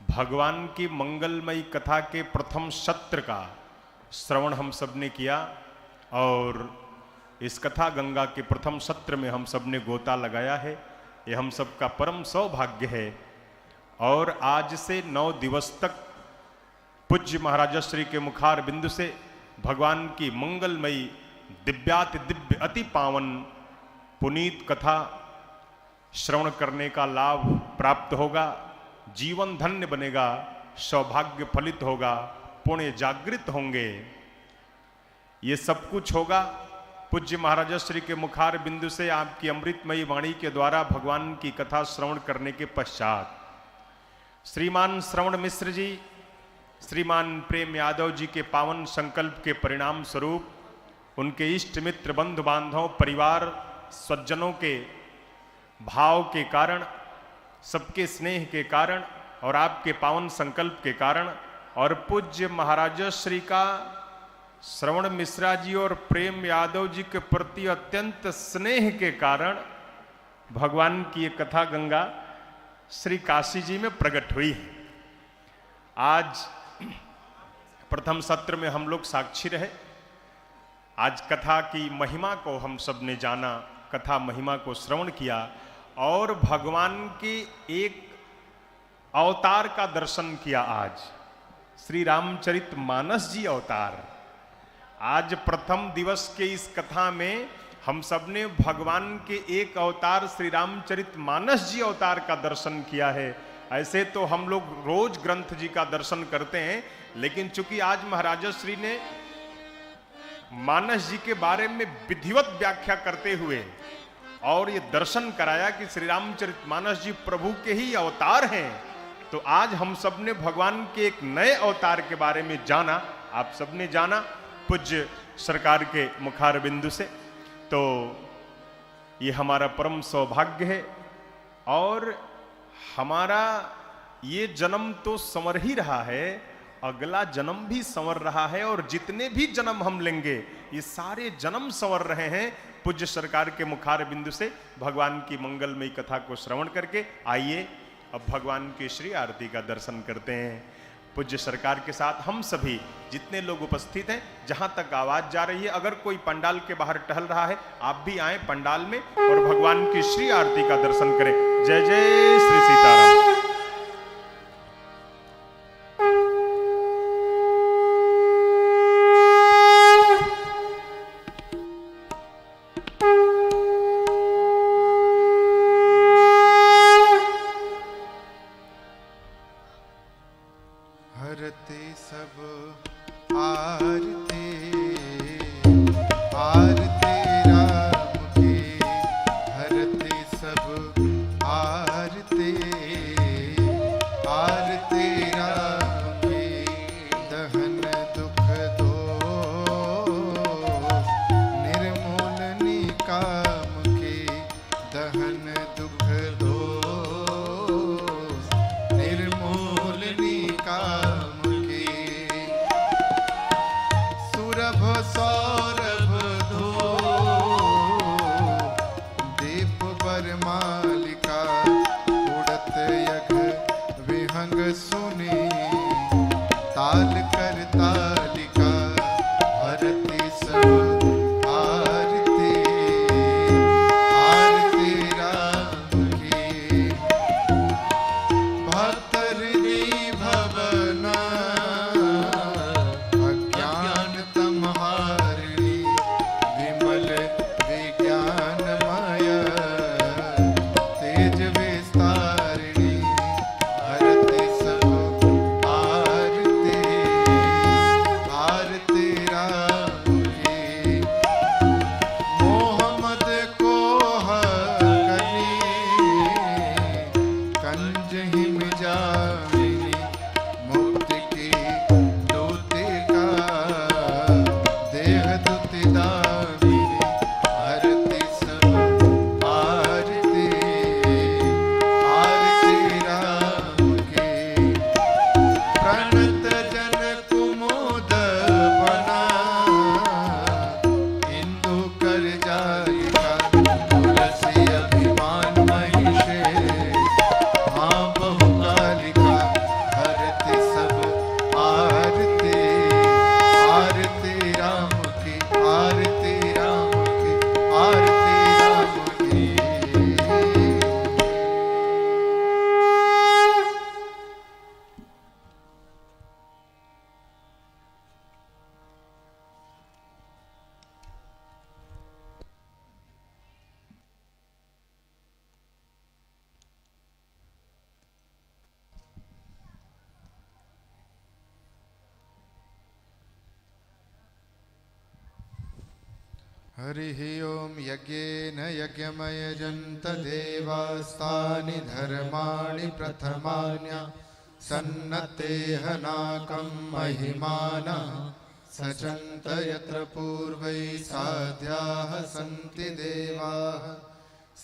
भगवान की मंगलमयी कथा के प्रथम सत्र का श्रवण हम सब ने किया और इस कथा गंगा के प्रथम सत्र में हम सब ने गोता लगाया है। ये हम सब का परम सौभाग्य है। और आज से 9 दिवस तक पूज्य महाराज श्री के मुखार बिंदु से भगवान की मंगलमयी दिव्याति दिव्य अति पावन पुनीत कथा श्रवण करने का लाभ प्राप्त होगा। जीवन धन्य बनेगा, सौभाग्य फलित होगा, पुण्य जागृत होंगे। ये सब कुछ होगा पूज्य महाराज श्री के मुखार बिंदु से आपकी अमृतमयी वाणी के द्वारा भगवान की कथा श्रवण करने के पश्चात श्रीमान श्रवण मिश्र जी, श्रीमान प्रेम यादव जी के पावन संकल्प के परिणाम स्वरूप उनके इष्ट मित्र बंधु बांधव परिवार स्वजनों के भाव के कारण, सबके स्नेह के कारण और आपके पावन संकल्प के कारण और पूज्य महाराज श्री का श्रवण मिश्रा जी और प्रेम यादव जी के प्रति अत्यंत स्नेह के कारण भगवान की ये कथा गंगा श्री काशी जी में प्रकट हुई है। आज प्रथम सत्र में हम लोग साक्षी रहे। आज कथा की महिमा को हम सब ने जाना, कथा महिमा को श्रवण किया और भगवान के एक अवतार का दर्शन किया। आज श्री रामचरित मानस जी अवतार, आज प्रथम दिवस के इस कथा में हम सब ने भगवान के एक अवतार श्री रामचरित मानस जी अवतार का दर्शन किया है। ऐसे तो हम लोग रोज ग्रंथ जी का दर्शन करते हैं, लेकिन चूंकि आज महाराज श्री ने मानस जी के बारे में विधिवत व्याख्या करते हुए और ये दर्शन कराया कि श्री रामचरित मानस जी प्रभु के ही अवतार हैं, तो आज हम सब ने भगवान के एक नए अवतार के बारे में जाना। आप सब ने जाना पूज्य सरकार के मुखार बिंदु से, तो ये हमारा परम सौभाग्य है। और हमारा ये जन्म तो संवर ही रहा है, अगला जन्म भी संवर रहा है और जितने भी जन्म हम लेंगे ये सारे जन्म संवर रहे हैं पूज्य सरकार के मुखार बिंदु से भगवान की मंगलमयी कथा को श्रवण करके। आइए अब भगवान की श्री आरती का दर्शन करते हैं। पूज्य सरकार के साथ हम सभी जितने लोग उपस्थित हैं, जहां तक आवाज जा रही है, अगर कोई पंडाल के बाहर टहल रहा है आप भी आए पंडाल में और भगवान की श्री आरती का दर्शन करें। जय जय श्री सीताराम। हरते सब आरते आरते राम के, हरते सब आरते हरिः ओं यज्ञेन यज्ञमयजन्त देवास्तानि धर्माणि प्रथमान्य सन्नतेहनाकं महिमानः सचन्त यत्र पूर्वैः साध्याः सन्ति देवाः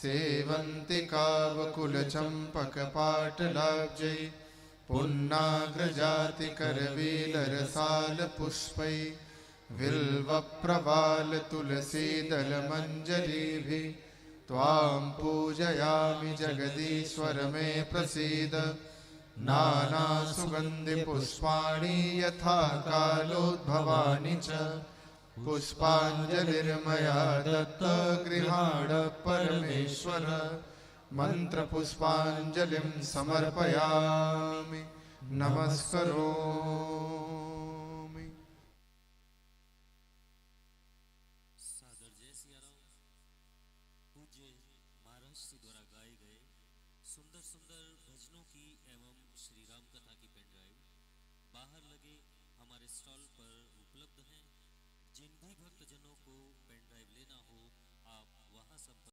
सेवन्ति कावकुलचम्पकपाटलाब्जैः पुन्नाग्रजातिकरवीलरसालपुष्पैः बिल्वप्रवालतुलसीदलमञ्जरीभिः त्वां पूजयामि जगदीश्वर मे प्रसीद नानासुगन्धिपुष्पाणि यथा कालोद्भवानि च पुष्पाञ्जलिर्मया दत्ता गृहाण परमेश्वर मन्त्रपुष्पाञ्जलिं समर्पयामि नमस्करोमि। सादर जय सियाराम। पूज्य महाराज श्री द्वारा गाए गए सुंदर सुंदर भजनों की एवं श्री राम कथा की पेन ड्राइव बाहर लगे हमारे स्टॉल पर उपलब्ध हैं। जिन भी भक्तजनों को पेन ड्राइव लेना हो आप वहां संपर्क